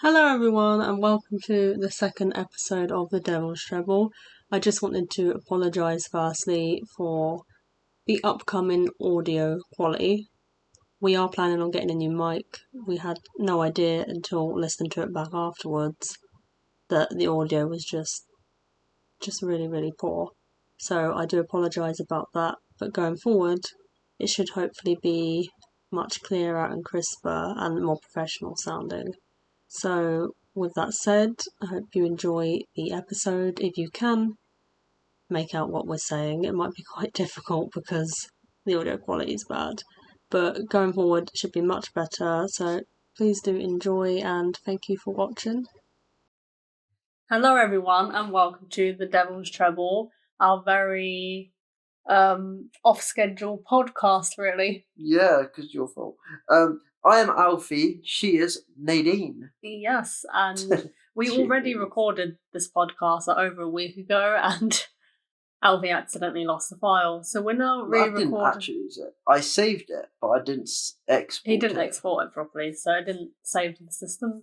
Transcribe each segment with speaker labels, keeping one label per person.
Speaker 1: Hello everyone and welcome to the second episode of the Devil's Treble. I just wanted to apologise firstly for the upcoming audio quality. We are planning on getting a new mic. We had no idea until listening to it back afterwards that the audio was just really poor. So I do apologise about that, but going forward it should hopefully be much clearer and crisper and more professional sounding. So, with that said, I hope you enjoy the episode. If you can make out what we're saying, it might be quite difficult because the audio quality is bad. But going forward, it should be much better. So, please do enjoy and thank you for watching. Hello, everyone, and welcome to the Devil's Treble, our very off schedule podcast, really.
Speaker 2: Yeah, because it's your fault. I am Alfie. She is Nadine.
Speaker 1: Yes, and we already recorded this podcast over a week ago, and Alfie accidentally lost the file. So we're now re-recording.
Speaker 2: I didn't actually use it. I saved it, but I didn't export it.
Speaker 1: He didn't export it properly, so it didn't save to the system.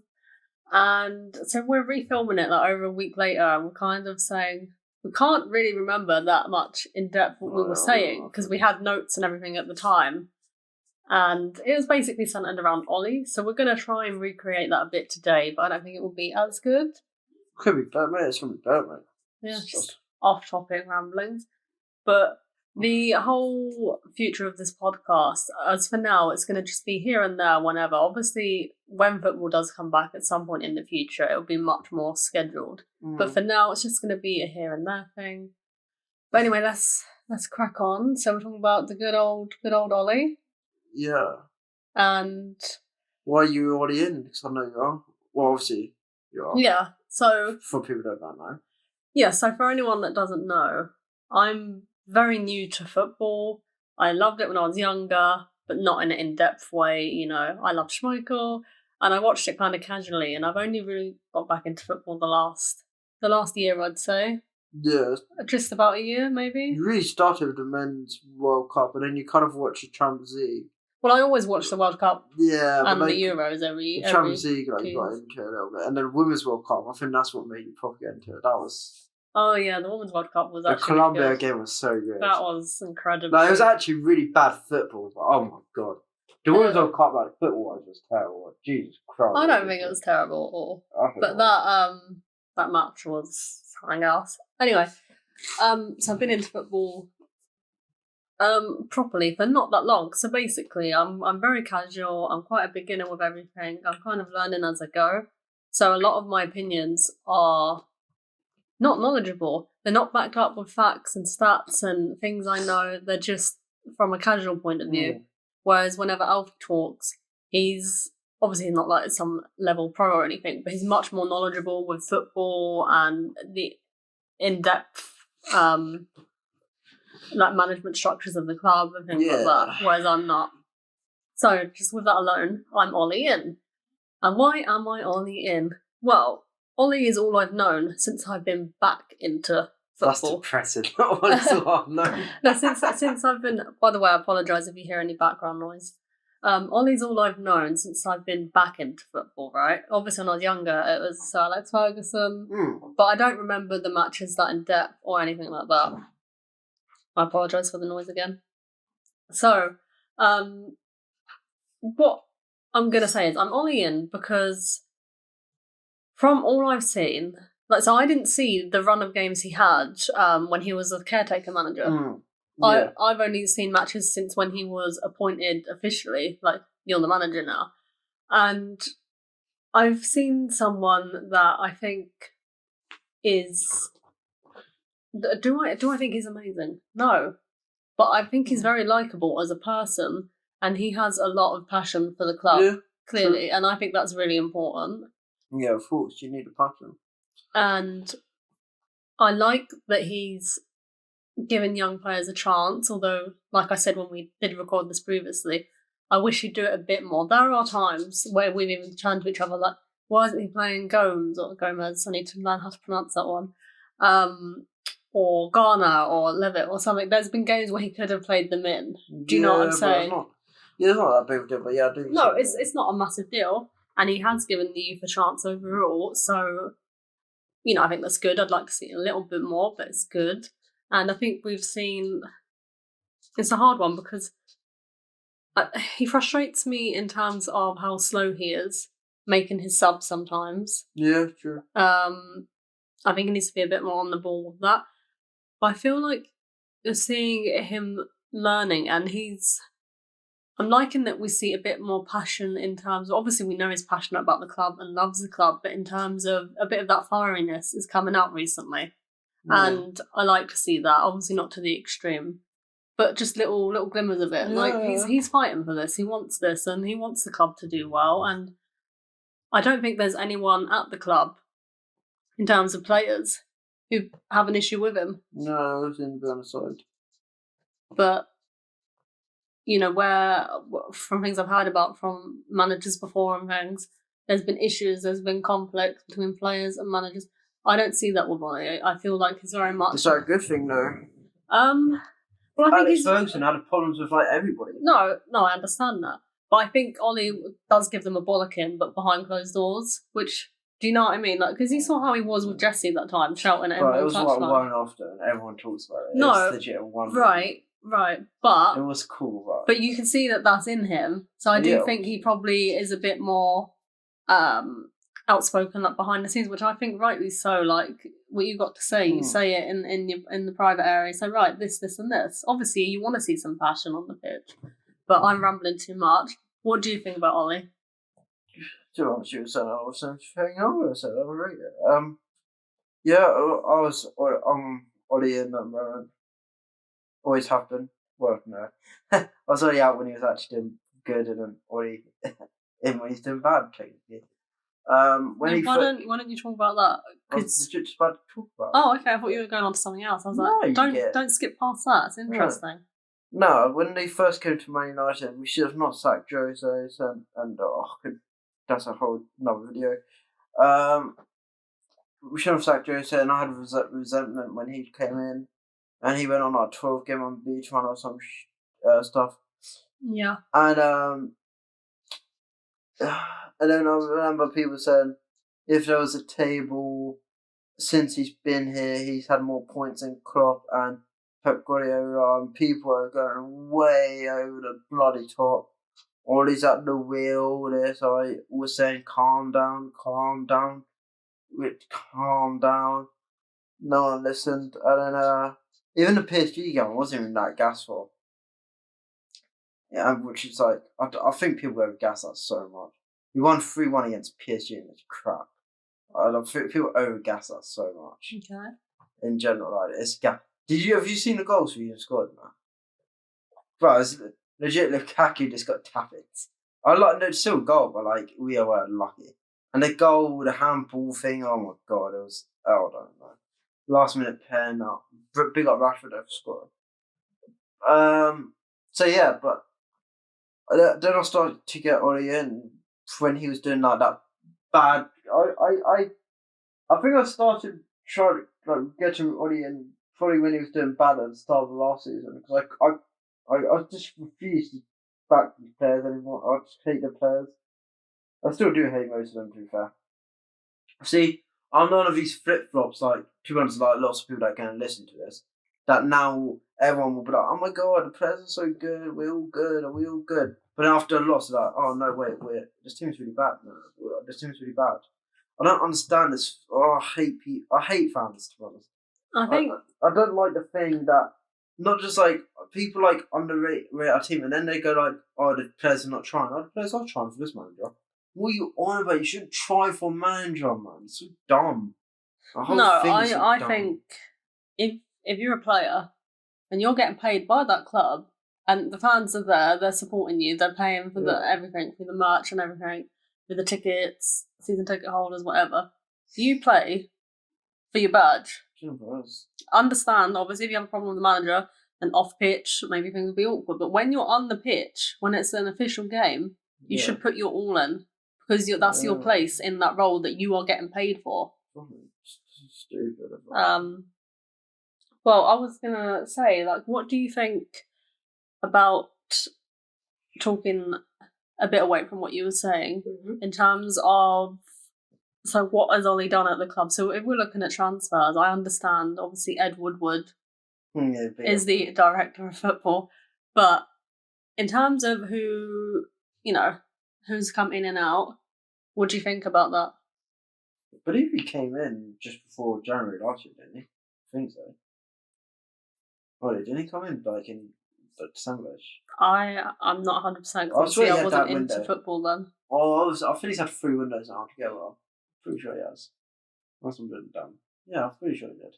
Speaker 1: And so we're refilming it over a week later, and we're kind of saying we can't really remember that much in depth what we were saying because we had notes and everything at the time. And it was basically centered around Ollie, so we're going to try and recreate that a bit today, but I don't think it will be as good.
Speaker 2: Could be better, mate. It's going to be better, mate.
Speaker 1: Yeah, just off-topic ramblings. But the whole future of this podcast, as for now, it's going to just be here and there whenever. Obviously, when football does come back at some point in the future, it'll be much more scheduled. But for now, it's just going to be a here and there thing. But anyway, let's crack on. So we're talking about the good old Ollie.
Speaker 2: Yeah.
Speaker 1: And
Speaker 2: why are you already in? Because I know you are. Well, obviously you are.
Speaker 1: Yeah. So
Speaker 2: for people that don't know.
Speaker 1: Yeah. So for anyone that doesn't know, I'm very new to football. I loved it when I was younger, but not in an in-depth way. You know, I loved Schmeichel, and I watched it kind of casually. And I've only really got back into football the last year, I'd say.
Speaker 2: Yeah.
Speaker 1: Just about a year, maybe.
Speaker 2: You really started with the Men's World Cup, and then you kind of watched the Champions League.
Speaker 1: Well, I always watch the World Cup and
Speaker 2: like,
Speaker 1: the Euros every
Speaker 2: Champions League, like, you got into it a little bit. And then Women's World Cup, I think that's what made you probably get into it. That was...
Speaker 1: Oh, yeah, the Women's World Cup was actually
Speaker 2: the Colombia game was so good.
Speaker 1: That was incredible.
Speaker 2: Like, it was actually really bad football, but oh my god. The Women's World Cup, like, football was terrible. Jesus Christ.
Speaker 1: I don't think it was terrible at all. But that match was something else. Anyway, so I've been into football properly for not that long. So basically, I'm very casual. I'm quite a beginner with everything. I'm kind of learning as I go. So a lot of my opinions are not knowledgeable. They're not backed up with facts and stats and things I know. They're just from a casual point of view. Whereas whenever Alfie talks, he's obviously not like some level pro or anything, but he's much more knowledgeable with football and the in-depth like management structures of the club and things like that, whereas I'm not. So just with that alone, I'm Ollie in. And why am I Ollie in? Well, Ollie is all I've known since I've been back into football.
Speaker 2: That's depressing. Not all I've known.
Speaker 1: No, since I've been. By the way, I apologise if you hear any background noise. Ollie's all I've known since I've been back into football, right? Obviously, when I was younger, it was Sir Alex Ferguson, but I don't remember the matches that in depth or anything like that. I apologise for the noise again. So, what I'm going to say is I'm Ollie in because from all I've seen, so I didn't see the run of games he had when he was a caretaker manager. I've only seen matches since when he was appointed officially, like, you're the manager now. And I've seen someone that I think is... Do I think he's amazing? No. But I think he's very likeable as a person, and he has a lot of passion for the club, clearly, and I think that's really important.
Speaker 2: Yeah, of course, you need a passion.
Speaker 1: And I like that he's given young players a chance, although, like I said when we did record this previously, I wish he'd do it a bit more. There are times where we've even turned to each other like, why isn't he playing Gomez? I need to learn how to pronounce that one. Or Ghana or Levitt or something. There's been games where he could have played them in. Do you know what I'm saying?
Speaker 2: It's not that big of a deal, but yeah, I do.
Speaker 1: No, it's not a massive deal. and he has given the youth a chance overall. So, I think that's good. I'd like to see a little bit more, but it's good. And I think we've seen. It's a hard one because he frustrates me in terms of how slow he is making his subs sometimes.
Speaker 2: Yeah, true.
Speaker 1: I think he needs to be a bit more on the ball with that. But I feel like you're seeing him learning, and I'm liking that we see a bit more passion in terms of, obviously we know he's passionate about the club and loves the club, but in terms of a bit of that fieriness is coming out recently. Yeah. And I like to see that, obviously not to the extreme, but just little glimmers of it. Yeah. Like he's fighting for this, he wants this, and he wants the club to do well. And I don't think there's anyone at the club, in terms of players, who have an issue with him.
Speaker 2: No, I was in the side.
Speaker 1: But where from things I've heard about from managers before and things, there's been issues, there's been conflict between players and managers. I don't see that with Ollie. I feel like he's very much.
Speaker 2: Is that a good thing, though?
Speaker 1: Well, I think
Speaker 2: Ferguson had problems with everybody.
Speaker 1: No, I understand that, but I think Ollie does give them a bollocking, but behind closed doors. Which, do you know what I mean? Like, because you saw how he was with Jesse that time, shouting at everyone.
Speaker 2: It was one after, and everyone talks about it.
Speaker 1: No,
Speaker 2: it was legit one.
Speaker 1: Right, but
Speaker 2: it was cool, right?
Speaker 1: But you can see that that's in him. So I do think he probably is a bit more outspoken, behind the scenes, which I think rightly so. Like what you got to say, you say it in the private area. So right, this, and this. Obviously, you want to see some passion on the pitch, but I'm rambling too much. What do you think about Ollie?
Speaker 2: To answer your son, I was saying, yeah, I was Ollie in that moment. Always happened. Well, no. I was only out when he was actually doing good, and then Ollie in when he's doing bad, technically.
Speaker 1: Why don't you talk about that?
Speaker 2: I was just about to talk about.
Speaker 1: Oh, okay. I thought you were going on to something else. I was like, don't skip past that. It's interesting.
Speaker 2: No, when they first came to Man United, we should have not sacked Jose, and that's a whole another video. We should have sacked Jose, and I had resentment when he came in. And he went on 12-game on beach run or some stuff.
Speaker 1: Yeah.
Speaker 2: And then I remember people saying if there was a table, since he's been here, he's had more points than Klopp and Pep Guardiola, and people are going way over the bloody top. All he's at the wheel. This I was saying, calm down. Calm down. No one listened, and then even the PSG game wasn't even that gasful. Yeah, which is like, I think people overgas that so much. We won 3-1 against PSG, and it's crap. I think people overgas that so much.
Speaker 1: Okay.
Speaker 2: In general, it's gas. Have you seen the goals we scored now? Bro, it's legit. Lukaku just got tapped. It's still a goal, but we were lucky. And the goal, the handball thing. Oh my god, it was. I don't know. Last minute pen. Big up Rashford for scoring. So yeah, but then I started to get Ollie in when he was doing that bad. I think I started trying to get him Ollie in probably when he was doing bad at the start of the last season, because I just refused to back these players anymore. I just hate the players. I still do hate most of them, to be fair. See, I'm none of these flip-flops, to be honest, lots of people that can listen to this, that now everyone will be like, oh my god, the players are so good, we're all good. But then after a loss, they're like, oh no, wait, this team's really bad. No, this team's really bad. I don't understand this. Oh, I hate fans, to be honest. I don't like the thing that, not just people underrate our team, and then they go oh, the players are not trying. Oh, the players are trying for this manager. What are you on about? You shouldn't try for manager, man. It's so dumb.
Speaker 1: I think if you're a player and you're getting paid by that club and the fans are there, they're supporting you, they're paying for everything, for the merch and everything, for the tickets, season ticket holders, whatever. You play for your badge. Understand, obviously, if you have a problem with the manager and off pitch, maybe things will be awkward. But when you're on the pitch, when it's an official game, you should put your all in. Because that's your place in that role that you are getting paid for.
Speaker 2: Stupid.
Speaker 1: Well, I was gonna say, what do you think about talking a bit away from what you were saying in terms of. So what has Ollie done at the club? So if we're looking at transfers, I understand obviously Ed Woodward is the director of football, but in terms of who's come in and out, what do you think about that?
Speaker 2: I believe he came in just before January last year, didn't he? I think so. Oh, didn't he come in in December-ish?
Speaker 1: I'm not 100% because I wasn't into football then.
Speaker 2: Oh, I think he's had 3 windows now together. I'm pretty sure he has. Must have been done. Yeah, I'm pretty sure he did.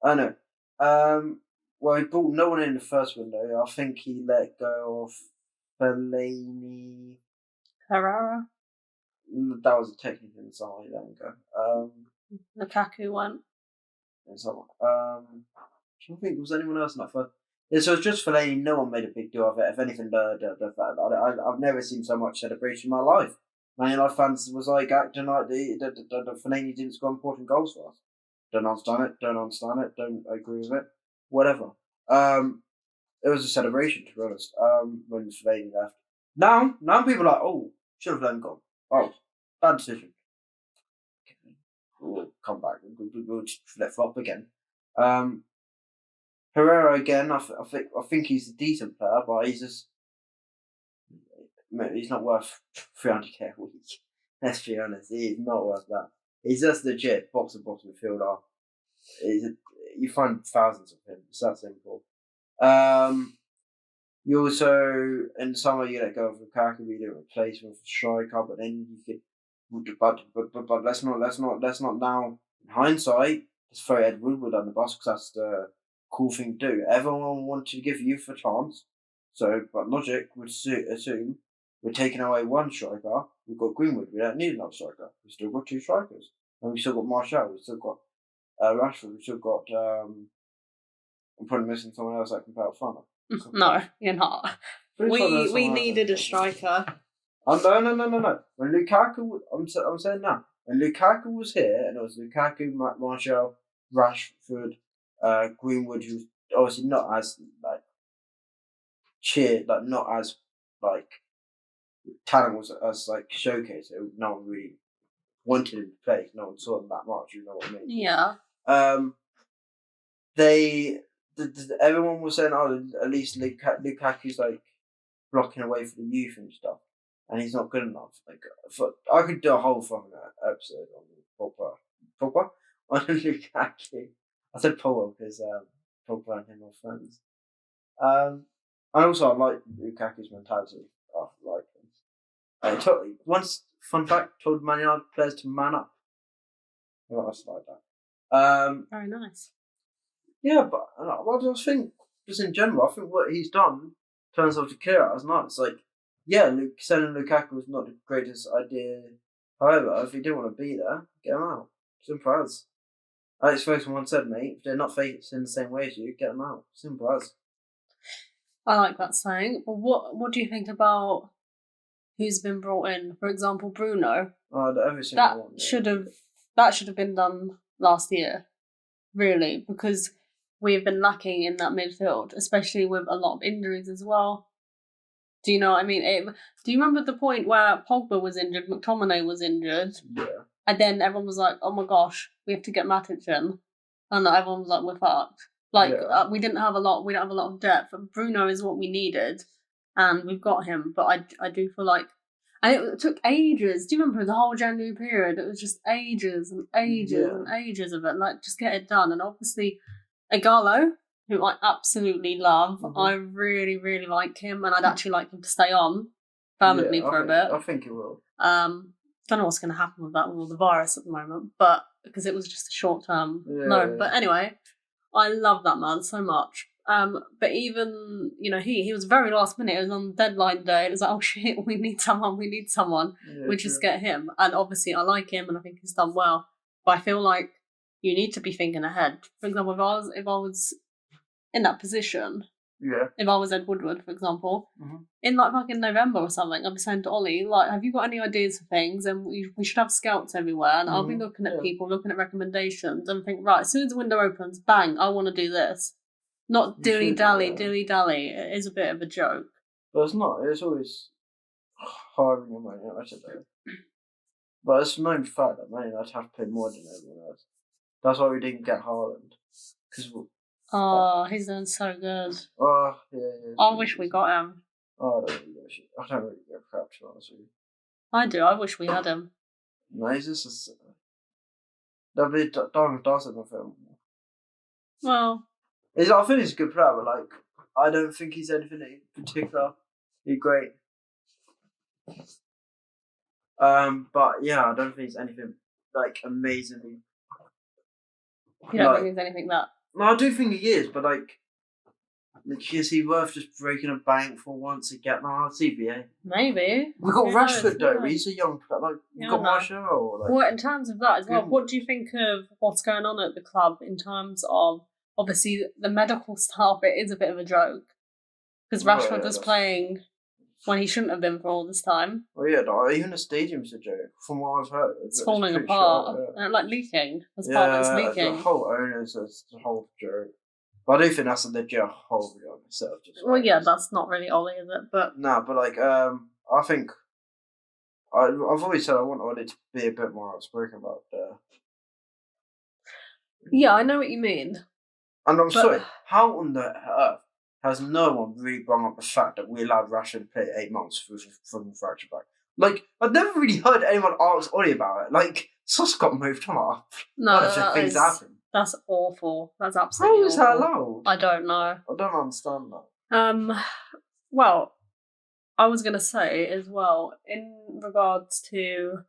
Speaker 2: I know. Well, he brought no one in the first window. I think he let go of Fellaini.
Speaker 1: Herrera?
Speaker 2: That was a technical inside. He let him go.
Speaker 1: Lukaku went.
Speaker 2: And so on. I don't think there was anyone else in that first. Yeah, so it's just Fellaini. No one made a big deal of it. If anything, I've never seen so much celebration in my life. Man United fans was like acting like the Fellaini didn't score important goals for us. Don't understand it. Don't agree with it. Whatever. It was a celebration, to be honest. When Fellaini left. Now people are like, oh, should have let him go. Oh, bad decision. Okay. We'll come back. We'll flip flop again. Herrera again. I think he's a decent player, but he's not worth 300k a week. Let's be honest, he is not worth that. He's just legit box and bottom midfielder. You find thousands of him. It's that simple. You also in summer you let go of Lukaku, you didn't replace him with a striker, but then you could. But let's not now. In hindsight, let's throw Ed Woodward on the bus because that's the cool thing to do. Everyone wanted to give youth a chance. So, but logic would assume we're taking away one striker. We've got Greenwood. We don't need another striker. We've still got 2 strikers, and we've still got Martial. We've still got Rashford. We've still got. I'm probably missing someone else that can play up front.
Speaker 1: No, you're not. We needed a striker.
Speaker 2: No. When Lukaku, I'm saying now. When Lukaku was here, and it was Lukaku, Martial, Rashford, Greenwood, who's obviously not as not as talent was as showcased. No one really wanted him to play. No one saw him that much. You know what I mean?
Speaker 1: Yeah.
Speaker 2: Everyone was saying, oh, at least Lukaku's blocking away for the youth and stuff, and he's not good enough. I could do a whole fucking episode on Pogba on Lukaku. I said Pogba because Pogba and him are friends. And also I like Lukaku's mentality. I like him. Once, fun fact, told Man United players to man up. Well, I just like that.
Speaker 1: Very nice.
Speaker 2: Yeah, but I think just in general, I think what he's done turns out to clear out as nice. Selling Lukaku was not the greatest idea. However, if he didn't want to be there, get him out. Simple as. Alex Ferguson once said, mate, if they're not facing the same way as you, get them out. Simple as.
Speaker 1: I like that saying. Well, what do you think about who's been brought in? For example, Bruno.
Speaker 2: Every single one.
Speaker 1: That should have been done last year, really, because we've been lacking in that midfield, especially with a lot of injuries as well. Do you know what I mean? Do you remember the point where Pogba was injured, McTominay was injured?
Speaker 2: Yeah.
Speaker 1: And then everyone was like, oh my gosh, we have to get Matic in. And everyone was like, we're fucked. We don't have a lot of depth. Bruno is what we needed, and we've got him. But I do feel like, and it took ages. Do you remember the whole January period? It was just ages and ages and ages of it. Just get it done. And obviously, Igalo, who I absolutely love, I really, really like him, and I'd actually like him to stay on permanently for a bit.
Speaker 2: I think he will.
Speaker 1: Don't know what's going to happen with that with all the virus at the moment, but because it was just a short term loan. But anyway, I love that man so much. But even, he was very last minute. It was on deadline day. It was like, oh shit, we need someone. We just get him. And obviously I like him and I think he's done well. But I feel like you need to be thinking ahead. For example, if I was in that position, if I was Ed Woodward, for example, in fucking November or something, I'd be saying to Ollie, have you got any ideas for things? And we should have scouts everywhere. And I'll be looking at people, looking at recommendations, and think, right, as soon as the window opens, bang, I want to do this. Not dilly-dally. It is a bit of a joke.
Speaker 2: But it's not. It's always... hiring a Man United though. But it's known fact that Man United have to pay more than everyone else. That's why we didn't get Haaland.
Speaker 1: He's doing so good.
Speaker 2: Yeah.
Speaker 1: I wish we got him.
Speaker 2: I don't really give a crap, to be honest with you.
Speaker 1: I do. I wish we had him.
Speaker 2: No, he's just that'd be Diamond Dawson in the film.
Speaker 1: Well,
Speaker 2: I think he's a good player, but I don't think he's anything in particular. He's great. But yeah, I don't think he's anything amazingly.
Speaker 1: You don't think he's anything that?
Speaker 2: No, I do think he is, but is he worth just breaking a bank for once to get my CBA?
Speaker 1: Maybe.
Speaker 2: We've got Rashford though. He's a young player. You've got Martial.
Speaker 1: Well, in terms of that as well, what do you think of what's going on at the club in terms of obviously the medical staff? It is a bit of a joke because Rashford was playing when he shouldn't have been for all this time.
Speaker 2: Oh yeah, even the stadium's a joke. From what I've heard,
Speaker 1: it's falling apart, leaking. As part of it's leaking.
Speaker 2: The whole owners, it's the whole joke. But I do think that's a legit whole on itself.
Speaker 1: That's not really Ollie, is it? But
Speaker 2: no, but I think I've always said I want Ollie to be a bit more outspoken about.
Speaker 1: Yeah, I know what you mean.
Speaker 2: And I'm sorry, how on the earth has no one really brought up the fact that we allowed Rashford to play 8 months from fracture back? I've never really heard anyone ask Ollie about it. Sus got moved on.
Speaker 1: No,
Speaker 2: things happen.
Speaker 1: That's awful. That's absolutely
Speaker 2: How is that allowed?
Speaker 1: I don't know.
Speaker 2: I don't understand that.
Speaker 1: Well, I was going to say as well, in regards to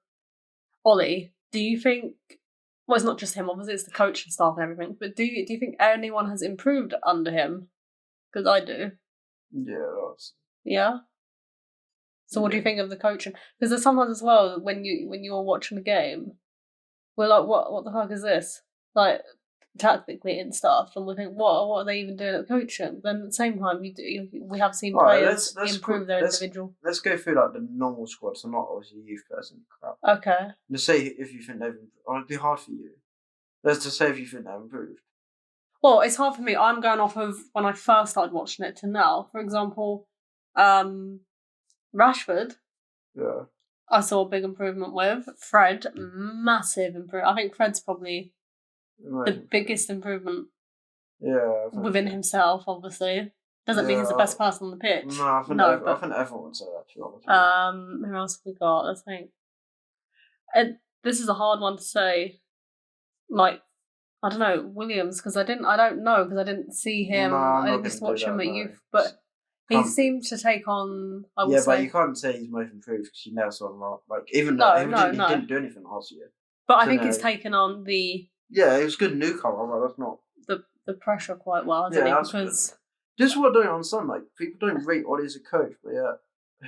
Speaker 1: Ollie, do you think, well, it's not just him, obviously it's the coach and staff and everything, but do you think anyone has improved under him? Because I do.
Speaker 2: Yeah, that's...
Speaker 1: Yeah? So what do you think of the coaching? Because there's sometimes as well, when you're watching the game, we're like, what the fuck is this? Tactically and stuff, and we think, what are they even doing at coaching? Then at the same time, we have seen players improve their individual.
Speaker 2: Let's go through the normal squad, so not obviously youth person crap.
Speaker 1: Okay.
Speaker 2: Let's say if you think they've improved. It'd be hard for you. Let's just say if you think they've improved.
Speaker 1: Well, it's hard for me. I'm going off of when I first started watching it to now. For example, Rashford.
Speaker 2: Yeah.
Speaker 1: I saw a big improvement with Fred. Massive improvement. I think Fred's probably the biggest improvement.
Speaker 2: Yeah.
Speaker 1: Within himself, obviously. Doesn't mean he's the best person on the pitch.
Speaker 2: No, I think everyone would say that, to be honest.
Speaker 1: Who else have we got? Let's think. This is a hard one to say. I don't know, Williams, because I don't know, because I didn't see him. I didn't just watch him at youth, but he seemed to take on.
Speaker 2: But you can't say he's most improved because you never saw him even though he didn't do anything last year.
Speaker 1: But I think he's taken on the.
Speaker 2: Yeah, he was good newcomer, but that's not
Speaker 1: the pressure quite well, hasn't he? Because
Speaker 2: this is what I don't understand. People don't rate Ollie as a coach, but yeah,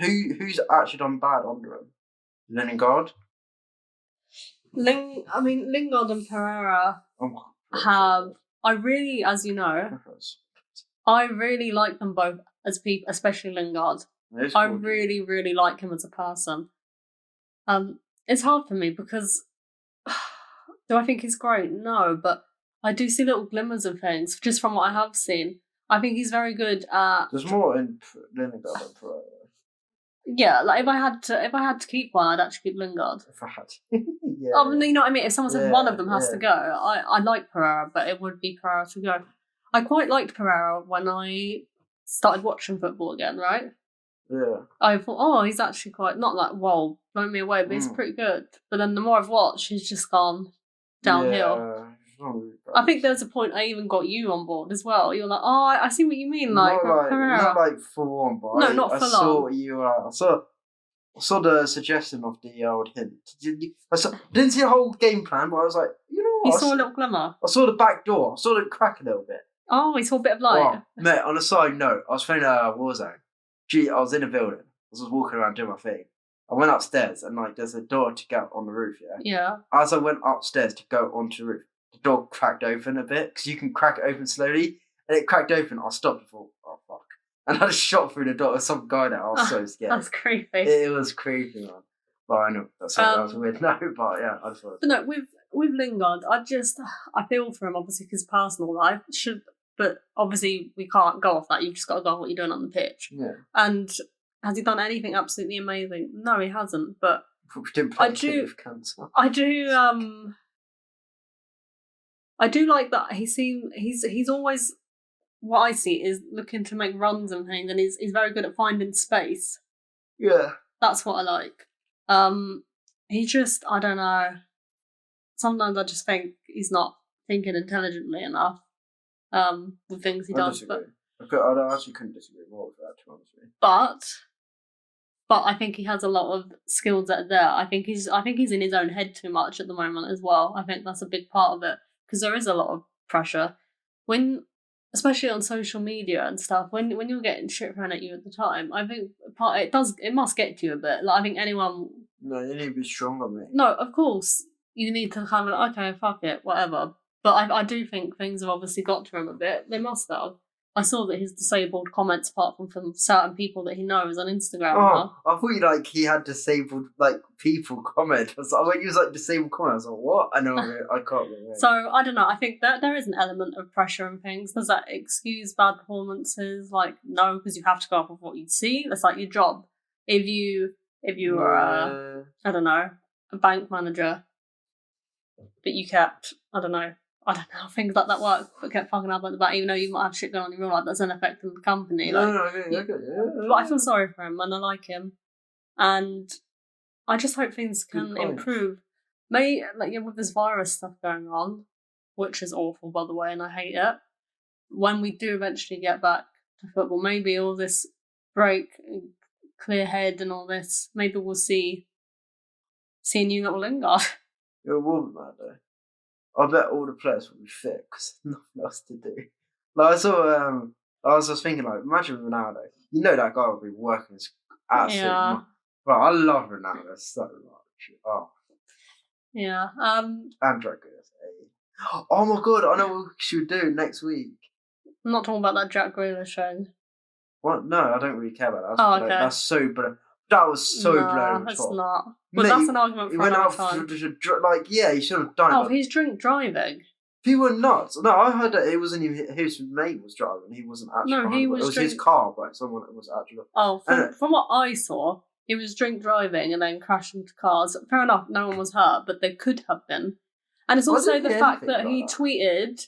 Speaker 2: who's actually done bad under him? Lingard.
Speaker 1: Lingard and Pereira have. I really, as you know, I really like them both as people, especially Lingard. I really, really like him as a person. It's hard for me because do I think he's great? No, but I do see little glimmers of things just from what I have seen. I think he's very good at.
Speaker 2: There's more in Lingard than Pereira.
Speaker 1: Yeah, if I had to keep one, I'd actually keep Lingard.
Speaker 2: If I had to. Yeah.
Speaker 1: You know what I mean? If someone said one of them has to go, I like Pereira, but it would be Pereira to go. I quite liked Pereira when I started watching football again, right?
Speaker 2: Yeah.
Speaker 1: I thought, he's actually quite, not blown me away, but he's pretty good. But then the more I've watched, he's just gone downhill. Yeah. I think there's a point I even got you on board as well. You're like, I see what you mean, Pereira.
Speaker 2: Not full on, but
Speaker 1: no, not full on.
Speaker 2: I saw what you were. I saw the suggestion of the old hint. Didn't see a whole game plan, but I was like, you know what?
Speaker 1: You saw a little glimmer.
Speaker 2: I saw the back door. I saw it crack a little bit.
Speaker 1: Oh, he saw a bit of light.
Speaker 2: Oh, mate, on a side note, I was playing Warzone. I was in a building. I was just walking around doing my thing. I went upstairs and there's a door to go on the roof, yeah?
Speaker 1: Yeah.
Speaker 2: As I went upstairs to go onto the roof, the door cracked open a bit, because you can crack it open slowly, and it cracked open. I stopped and thought, oh fuck. And I just shot through the door with some guy there. I was so scared.
Speaker 1: That's creepy.
Speaker 2: It was creepy, man. But I know, that was a weird note, but yeah, I just wanted to...
Speaker 1: But no, with Lingard, I feel for him, obviously, because personal life but obviously we can't go off that. You've just got to go off what you're doing on the pitch.
Speaker 2: Yeah.
Speaker 1: And Has he done anything absolutely amazing? No, he hasn't. But
Speaker 2: Probably didn't play with cancer.
Speaker 1: I do like that he's always, what I see is looking to make runs and things, and he's very good at finding space.
Speaker 2: Yeah.
Speaker 1: That's what I like. He just, I don't know. Sometimes I just think he's not thinking intelligently enough. With things he does.
Speaker 2: Disagree. I actually couldn't disagree more with that, to be honest with you.
Speaker 1: But I think he has a lot of skills that are there. I think he's in his own head too much at the moment as well. I think that's a big part of it, because there is a lot of pressure when, especially on social media and stuff. When you're getting shit thrown at you at the time, I think it must get to you a bit. Like, I think anyone.
Speaker 2: No, you need to be stronger, mate.
Speaker 1: No, of course you need to kind of, okay, fuck it, whatever. But I do think things have obviously got to him a bit. They must have. I saw that he's disabled comments apart from certain people that he knows on Instagram.
Speaker 2: Oh, I thought he had disabled people comment. When he was disabled comment, I was like, what? I know, I can't remember.
Speaker 1: So I don't know. I think that there is an element of pressure and things. Does that excuse bad performances? No, because you have to go off of what you see. That's your job. If you were I don't know, a bank manager, but you kept, I don't know how things like that work, but kept fucking up at the back, even though you might have shit going on in your real life that's an effect on the company. But I feel sorry for him and I like him, and I just hope things can improve. With this virus stuff going on, which is awful, by the way, and I hate it. When we do eventually get back to football, maybe all this break, clear head, and all this, maybe we'll see a new little Lingard.
Speaker 2: It will be mad though. I bet all the players will be fit because there's nothing else to do. I saw, I was just thinking, imagine Ronaldo. You know that guy will be working his absolute. Yeah. Bro, I love Ronaldo so much. Oh.
Speaker 1: Yeah.
Speaker 2: And Grealish. Oh my god! I know what we should do next week.
Speaker 1: I'm not talking about that Jack Grealish show.
Speaker 2: What? No, I don't really care about that.
Speaker 1: Oh, okay.
Speaker 2: That's so bad. That was so blown.
Speaker 1: It's not. But that's an argument for another time.
Speaker 2: He should have done it.
Speaker 1: Oh, he's drink driving.
Speaker 2: People were nuts. No, I heard that it wasn't even his mate was driving. He wasn't actually.
Speaker 1: No, he was.
Speaker 2: It was his car, but someone was actually.
Speaker 1: Oh, from what I saw, he was drink driving and then crashed into cars. Fair enough, no one was hurt, but they could have been. And it's also the fact that he tweeted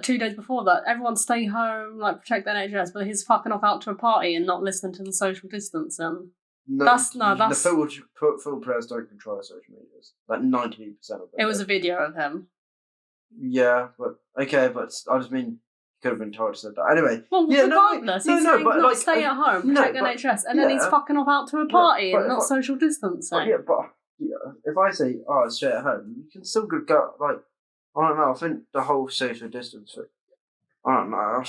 Speaker 1: 2 days before that, everyone stay home, protect the NHS, but he's fucking off out to a party and not listening to the social distancing. That's the
Speaker 2: football players don't control social medias. 90% of them.
Speaker 1: It was a video of him.
Speaker 2: Yeah, but okay, but I just mean he could have been told to say that. Anyway,
Speaker 1: well, regardless, he's saying stay at home, protect the NHS, and then he's fucking off out to a party and not social distancing.
Speaker 2: If I say, stay at home, you can still go. I don't know. I think the whole social distance thing. I don't know.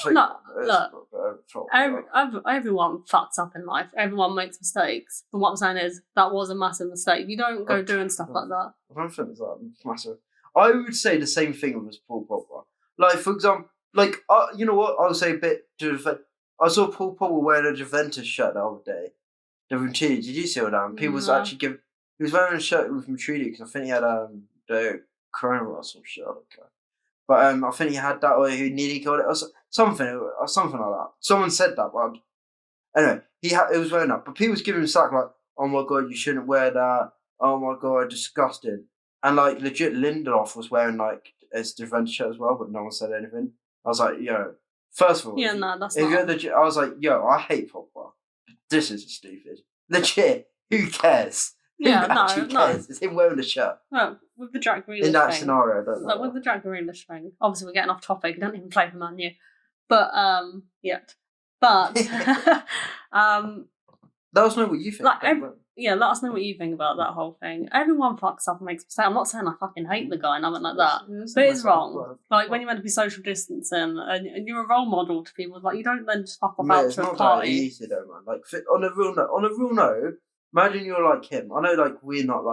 Speaker 1: Look, everyone fucks up in life. Everyone makes mistakes. But what I'm saying is that was a massive mistake. You don't go doing stuff like that.
Speaker 2: I don't think it's that massive. I would say the same thing with Paul Pogba. For example, you know what? I'll say a bit to the I saw Paul Pogba wearing a Juventus shirt the other day. The Matuidi. Did you see all that? People was actually giving. He was wearing a shirt with Matuidi because I think he had the coronavirus or shit. But I think he had that, or he nearly got it, or something like that. Someone said that, but anyway, it was wearing that. But people was giving him slack oh my god, you shouldn't wear that. Oh my god, disgusting. And legit, Lindelof was wearing his Juventus shirt as well, but no one said anything. I was like, yo, first of all,
Speaker 1: yeah, no, that's not.
Speaker 2: I was like, yo, I hate Pogba. This is stupid. Legit, who cares?
Speaker 1: Yeah,
Speaker 2: Who cares? It's him wearing the shirt.
Speaker 1: No, with the Jack Grealish
Speaker 2: in that
Speaker 1: thing,
Speaker 2: scenario, I don't know.
Speaker 1: With the Jack Grealish thing, obviously we're getting off topic. He don't even play for Man U, but yet. But
Speaker 2: let us know what you think.
Speaker 1: Let us know what you think about that whole thing. Everyone fucks up and makes mistakes. I'm not saying I fucking hate the guy, nothing like that. But it's wrong. When you're meant to be social distancing and you're a role model to people, you don't then just fuck off out to a party.
Speaker 2: It's not that easy though, man. On a real note, imagine you're like him. I know, we're not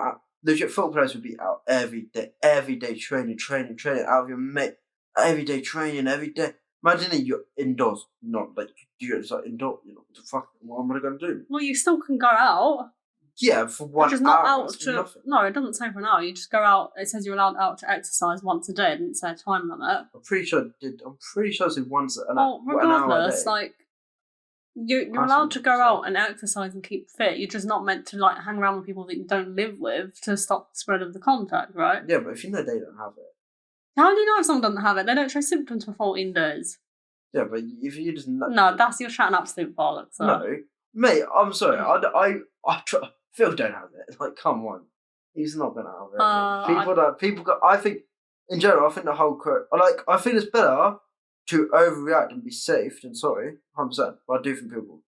Speaker 2: out. Legit football players would be out every day training out of your mate, every day training, every day. Imagine that you're indoors, not you're just indoors. What the fuck? What am I going to do?
Speaker 1: Well, you still can go out.
Speaker 2: Yeah, for 1 hour.
Speaker 1: Just not out to. No, it doesn't say for an hour. You just go out. It says you're allowed out to exercise once a day. It didn't say a time limit.
Speaker 2: I'm pretty sure it did. I'm pretty sure it said once an hour.
Speaker 1: Well, regardless, You're allowed to go out and exercise and keep fit. You're just not meant to like hang around with people that you don't live with to stop the spread of the contact, right?
Speaker 2: Yeah, but if you know they don't have it.
Speaker 1: How do you know if someone doesn't have it? They don't show symptoms for 14 days.
Speaker 2: Yeah, but if you just
Speaker 1: no, that's you're chatting absolute bollocks. So.
Speaker 2: No, mate, I'm sorry. I Phil don't have it. Like, come on, he's not gonna have it. People got. I think in general, I think the whole I think it's better to overreact and be safe than sorry, 100%. But I do think people,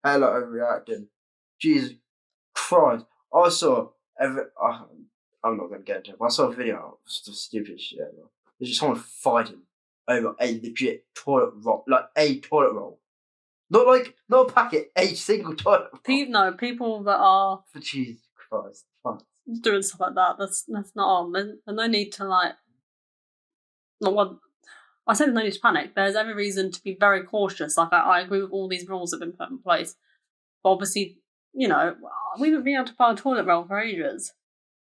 Speaker 2: hella overreacting. Jesus Christ! I saw I'm not going to get into it, but I saw a video of the stupid shit ever. There's just someone fighting over a legit toilet roll, like a toilet roll. Not a packet, a single toilet roll.
Speaker 1: People that are...
Speaker 2: For Jesus Christ.
Speaker 1: Doing stuff like that, that's not on. There's no need to, like... I said there's no need to panic. There's every reason to be very cautious. Like, I agree with all these rules that have been put in place. But obviously, we haven't been able to buy a toilet roll for ages.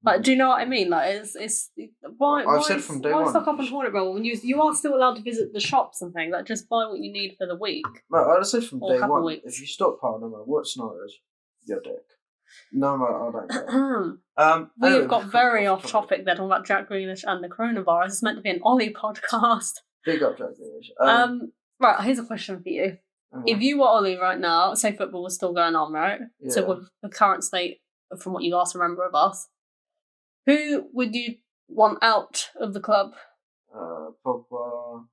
Speaker 1: Like, do you know what I mean? Like, it's why stock up on toilet roll when you are still allowed to visit the shops and things? Like, just buy what you need for the week.
Speaker 2: No, I said from day one. If you stockpile, no matter what scenarios, you're a dick. No, I don't care.
Speaker 1: We've got very off topic there, talking about Jack Grealish and the coronavirus. It's meant to be an Ollie podcast.
Speaker 2: Big up Jack Grealish.
Speaker 1: Right, here's a question for you. If you were Ollie right now, say football was still going on, right? Yeah. So with the current state, from what you last remember of us, who would you want out of the club?
Speaker 2: Pogba.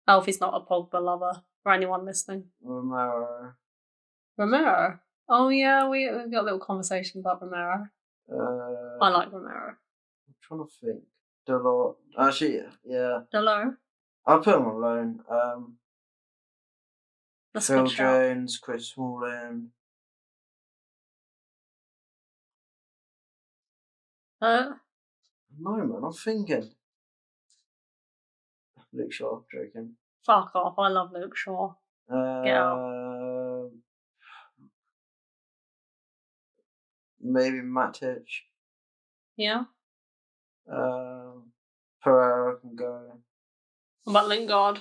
Speaker 1: Alfie's not a Pogba lover, for anyone listening.
Speaker 2: Romero?
Speaker 1: Oh yeah, we've got a little conversation about Romero. I like Romero.
Speaker 2: I'm trying to think. Delors. Actually, yeah.
Speaker 1: Delors?
Speaker 2: I'll put him on loan. Phil Jones, Chris Smalling. No, man, I'm thinking. Luke Shaw, joking.
Speaker 1: Fuck off, I love Luke Shaw. Get out.
Speaker 2: Maybe Matic.
Speaker 1: Yeah.
Speaker 2: Pereira can go.
Speaker 1: What about Lingard?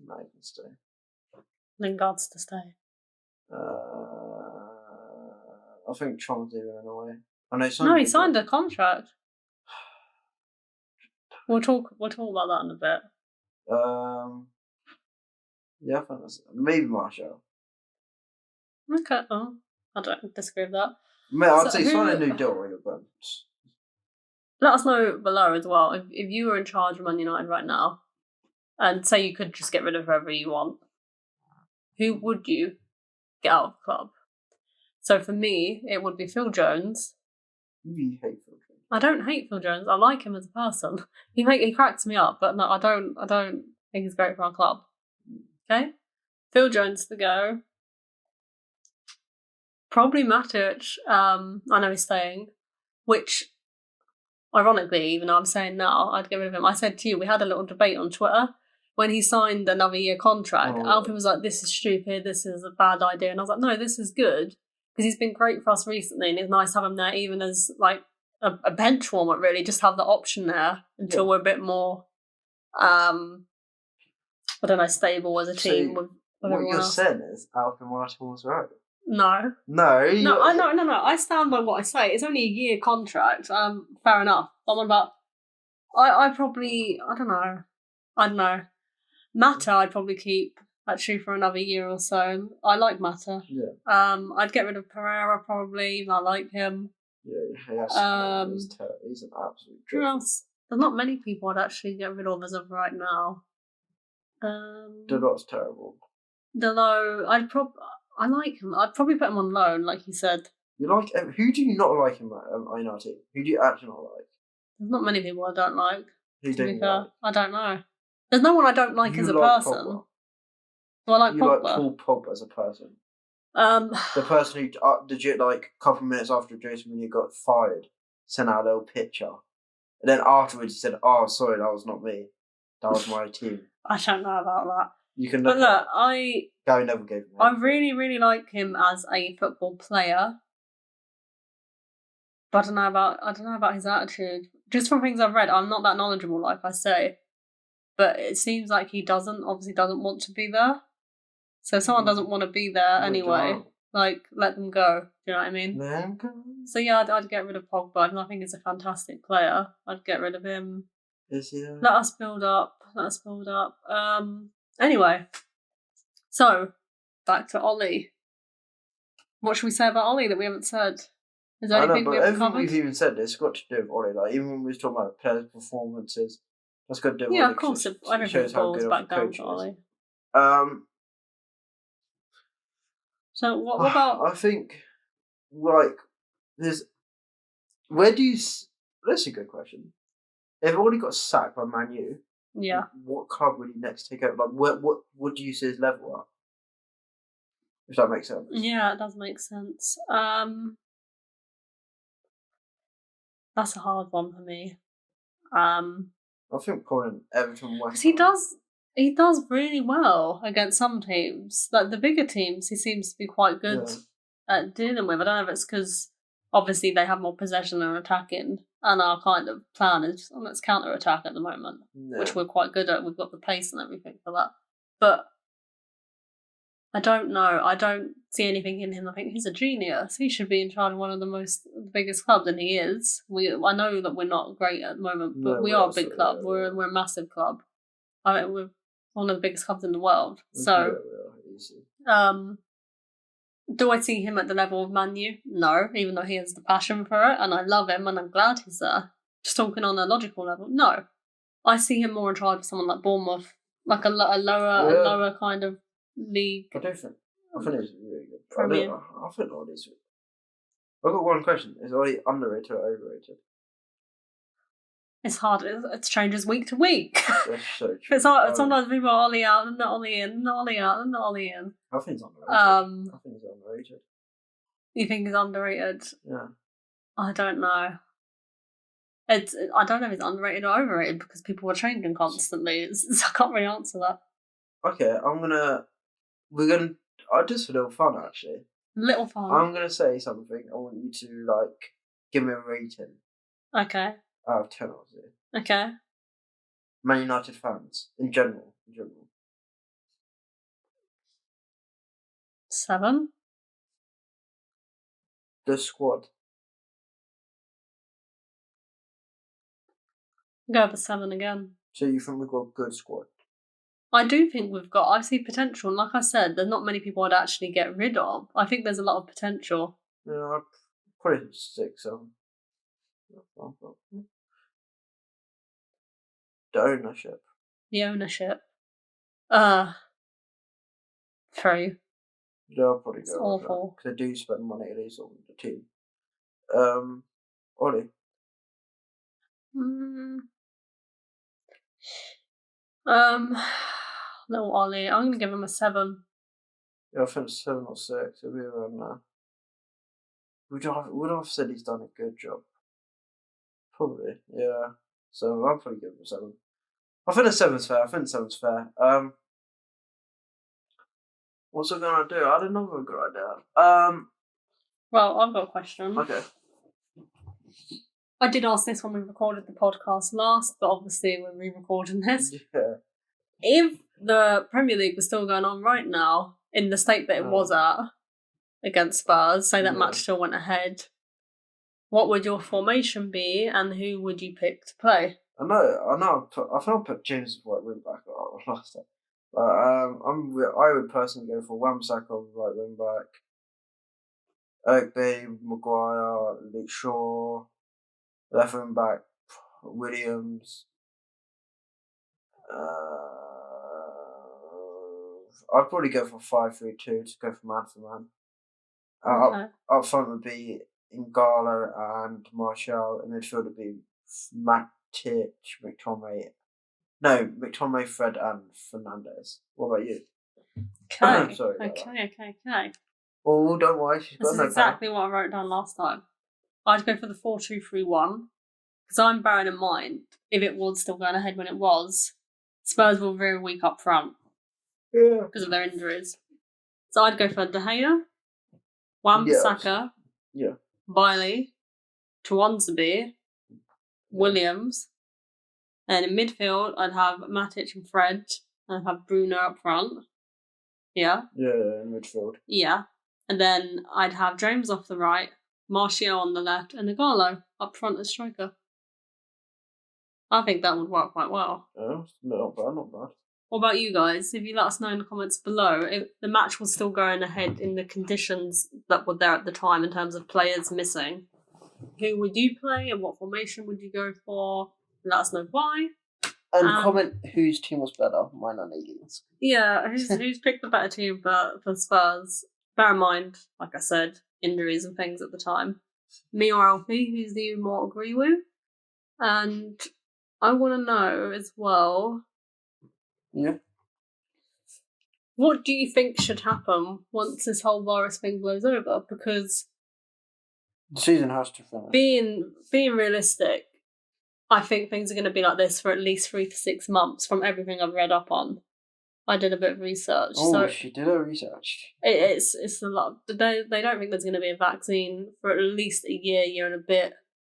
Speaker 2: No, he can stay.
Speaker 1: Lingard's to stay.
Speaker 2: I think Chom's leaving in a way.
Speaker 1: He signed a contract. We'll talk about that in a bit.
Speaker 2: Yeah, I think that's maybe Martial.
Speaker 1: Okay, I don't disagree with that.
Speaker 2: Mate, I'd say sign a new deal or you're burnt.
Speaker 1: Let us know below as well if you were in charge of Man United right now, and say you could just get rid of whoever you want. Who would you get out of the club? So for me, it would be Phil Jones.
Speaker 2: You hate Phil Jones.
Speaker 1: I don't hate Phil Jones. I like him as a person. He cracks me up, but no, I don't think he's great for our club. Okay? Phil Jones to go. Probably Matic. I know he's staying. Which, ironically, even though I'm saying now, I'd get rid of him. I said to you, we had a little debate on Twitter. When he signed another year contract, Alfie was like, this is stupid, this is a bad idea. And I was like, no, this is good. Because he's been great for us recently, and it's nice to have him there even as like a bench warmer, really. Just have the option there until we're a bit more, stable as a team with everyone else.
Speaker 2: What you're saying is Alfie Martin was right.
Speaker 1: No. I stand by what I say. It's only a year contract. Fair enough. But what about... I don't know. Mata I'd probably keep actually for another year or so. I like Mata.
Speaker 2: Yeah.
Speaker 1: I'd get rid of Pereira probably. I like him.
Speaker 2: Yeah, he's an absolute
Speaker 1: who else? There's not many people I'd actually get rid of as of right now.
Speaker 2: Delors terrible.
Speaker 1: Delors, I like him. I'd probably put him on loan, like you said.
Speaker 2: You like him? Who do you not like him at United? Who do you actually not like?
Speaker 1: There's not many people I don't like.
Speaker 2: Who do you like?
Speaker 1: I don't know. There's no one I don't like as a person.
Speaker 2: Pogba.
Speaker 1: Well, I like
Speaker 2: you
Speaker 1: Pogba.
Speaker 2: Like Paul Pogba as a person. The person who legit like a couple of minutes after Jason Mourinho got fired, sent out a little picture, and then afterwards he said, "Oh, sorry, that was not me. That was my team."
Speaker 1: I don't know about that.
Speaker 2: You can
Speaker 1: look. But look,
Speaker 2: Gary never gave him.
Speaker 1: I really, really like him as a football player. But I don't know about his attitude. Just from things I've read, I'm not that knowledgeable, like I say. But it seems like he obviously doesn't want to be there. So if someone doesn't want to be there
Speaker 2: Good
Speaker 1: anyway,
Speaker 2: job.
Speaker 1: like, let them go. Do you know what I mean?
Speaker 2: Then go.
Speaker 1: So yeah, I'd get rid of Pogba, and I think he's a fantastic player. I'd get rid of him.
Speaker 2: Is he?
Speaker 1: Let us build up. Anyway, so back to Ollie. What should we say about Ollie that we haven't said? Is there
Speaker 2: I know,
Speaker 1: anything
Speaker 2: but
Speaker 1: we haven't
Speaker 2: everything
Speaker 1: covered?
Speaker 2: we've even said, it's got to do with Ollie. Like, even when we was talking about players' performances, that's got to do with
Speaker 1: Yeah,
Speaker 2: Ollie.
Speaker 1: of course.
Speaker 2: It
Speaker 1: Everything
Speaker 2: shows how
Speaker 1: falls
Speaker 2: good of a
Speaker 1: back down
Speaker 2: coach
Speaker 1: to
Speaker 2: he is.
Speaker 1: Ollie. So what about?
Speaker 2: I think, like, there's. Where do you? That's a good question. If Ollie got sacked by Man U,
Speaker 1: Yeah.
Speaker 2: what club would he next take over? Like, what do you see his level at? If that makes sense.
Speaker 1: Yeah, it does make sense. That's a hard one for me.
Speaker 2: I think probably Everton, West
Speaker 1: Because
Speaker 2: Ham.
Speaker 1: he does really well against some teams. Like the bigger teams, he seems to be quite good at dealing with. I don't know if it's because obviously they have more possession and attacking, and our kind of plan is let's counter attack at the moment, which we're quite good at. We've got the pace and everything for that. But I don't know. I don't see anything in him. I think he's a genius. He should be in charge of one of the biggest clubs, and he is. I know that we're not great at the moment, but
Speaker 2: No,
Speaker 1: we
Speaker 2: we
Speaker 1: are
Speaker 2: are
Speaker 1: a big
Speaker 2: so,
Speaker 1: club.
Speaker 2: yeah,
Speaker 1: We're a massive club. I mean, we're one of the biggest clubs in the world. So,
Speaker 2: easy.
Speaker 1: do I see him at the level of Man U? No, even though he has the passion for it, and I love him, and I'm glad he's there. Just talking on a logical level, no. I see him more in charge of someone like Bournemouth, like a lower kind of league.
Speaker 2: I think he's really good.
Speaker 1: Premier.
Speaker 2: I think Ollie's. I've got one question: is Ollie underrated or overrated?
Speaker 1: It's hard. It changes week to week.
Speaker 2: That's so true.
Speaker 1: It's hard. Sometimes people are Ollie out and not Ollie in, not Ollie out and not Ollie in.
Speaker 2: I think he's underrated. I think he's underrated.
Speaker 1: You think he's underrated?
Speaker 2: Yeah.
Speaker 1: I don't know. I don't know if it's underrated or overrated because people are changing constantly. I can't really answer that.
Speaker 2: Okay, just for little fun actually.
Speaker 1: Little fun.
Speaker 2: I'm gonna say something. I want you to give me a rating.
Speaker 1: Okay.
Speaker 2: Out of 10, obviously.
Speaker 1: Okay.
Speaker 2: Man United fans in general.
Speaker 1: 7.
Speaker 2: The squad.
Speaker 1: Go with 7 again.
Speaker 2: So you think we've got a good squad?
Speaker 1: I do think I see potential, and like I said, there's not many people I'd actually get rid of. I think there's a lot of potential.
Speaker 2: Yeah, I'd probably 6, 7. The ownership.
Speaker 1: The ownership. 3.
Speaker 2: Yeah, I'll probably
Speaker 1: It's
Speaker 2: go
Speaker 1: awful.
Speaker 2: because they do spend money at least on the team. Ollie.
Speaker 1: Little Ollie. I'm gonna give him a 7.
Speaker 2: Yeah, I think 7 or 6. It'll be around there. Would have said he's done a good job. Probably, yeah. So I'll probably give him a 7. I think a 7's fair. What's I gonna do? I don't know what a good idea.
Speaker 1: Well, I've got a question.
Speaker 2: Okay.
Speaker 1: I did ask this when we recorded the podcast last, but obviously we're re-recording this.
Speaker 2: Yeah.
Speaker 1: If the Premier League was still going on right now, in the state that it was at, against Spurs, say that match still went ahead, what would your formation be and who would you pick to play?
Speaker 2: I know. I think I put James White wing back last time. But I would personally go for Wan-Bissaka right wing back, Oakby, Maguire, Luke Shaw, left wing back, Williams. I'd probably go for 5-3-2 to go for man. Up front would be Ngala and Martial. In midfield would be Matic, McTominay. No, McTominay, Fred, and Fernandez. What about you?
Speaker 1: Okay.
Speaker 2: Sorry.
Speaker 1: Okay.
Speaker 2: Oh, don't worry.
Speaker 1: This is exactly what I wrote down last time. I'd go for the 4-2-3-1 because I'm bearing in mind if it was still going ahead when it was, Spurs were very weak up front.
Speaker 2: Yeah.
Speaker 1: Because of their injuries. So I'd go for De Gea, Wan-Bissaka, Bailey, Tuanzebe, Williams, and in midfield I'd have Matic and Fred, and I'd have Bruno up front. Yeah.
Speaker 2: Yeah, in midfield.
Speaker 1: Yeah. And then I'd have James off the right, Martial on the left, and Igalo up front as striker. I think that would work quite well.
Speaker 2: Yeah, not bad, not bad.
Speaker 1: What about you guys? If you let us know in the comments below, if the match was still going ahead in the conditions that were there at the time in terms of players missing, who would you play and what formation would you go for? Let us know why.
Speaker 2: And comment whose team was better, mine or Nadine's.
Speaker 1: Yeah, who's picked the better team for Spurs? Bear in mind, like I said, injuries and things at the time. Me or Alfie, who's do you more agree with? And I want to know as well.
Speaker 2: Yeah.
Speaker 1: What do you think should happen once this whole virus thing blows over? Because
Speaker 2: the season has to finish.
Speaker 1: Being realistic, I think things are going to be like this for at least 3 to 6 months from everything I've read up on. I did a bit of research.
Speaker 2: Oh,
Speaker 1: so
Speaker 2: she did her research.
Speaker 1: It's a lot. They don't think there's going to be a vaccine for at least a year and a bit.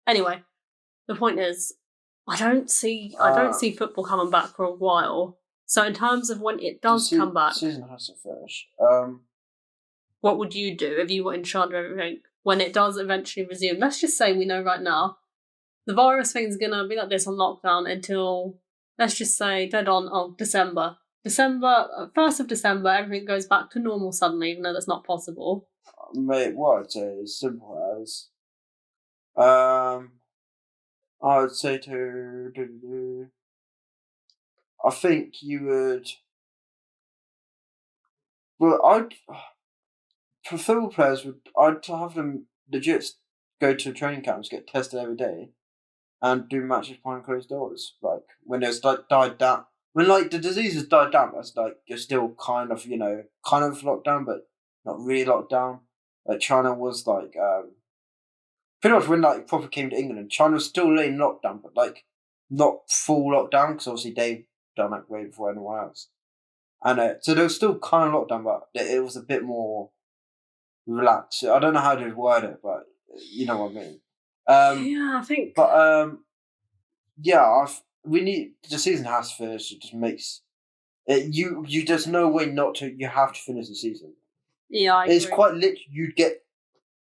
Speaker 1: Anyway, the point is, I don't see football coming back for a while. So in terms of when it does come back,
Speaker 2: the season has to finish.
Speaker 1: What would you do if you were in charge of everything when it does eventually resume? Let's just say we know right now the virus thing's gonna be like this on lockdown until, let's just say, dead on December. 1st of December, everything goes back to normal suddenly, even though that's not possible.
Speaker 2: Mate, what I'd say is simple as, I would say I think you would. Well, for football players, I'd have them legit go to training camps, get tested every day, and do matches behind closed doors. Like when it's like died down, when like the disease has died down, that's like you're still kind of locked down, but not really locked down. Like China was like pretty much when like proper came to England, China was still in lockdown, but like not full lockdown because obviously they've done that way before anyone else. And so they were still kind of locked down, but it was a bit more relaxed. I don't know how to word it, but you know what I mean.
Speaker 1: Yeah, I think.
Speaker 2: But we need the season has to finish. It just makes it. You there's no way not to. You have to finish the season.
Speaker 1: Yeah, I agree.
Speaker 2: It's quite literally. You'd get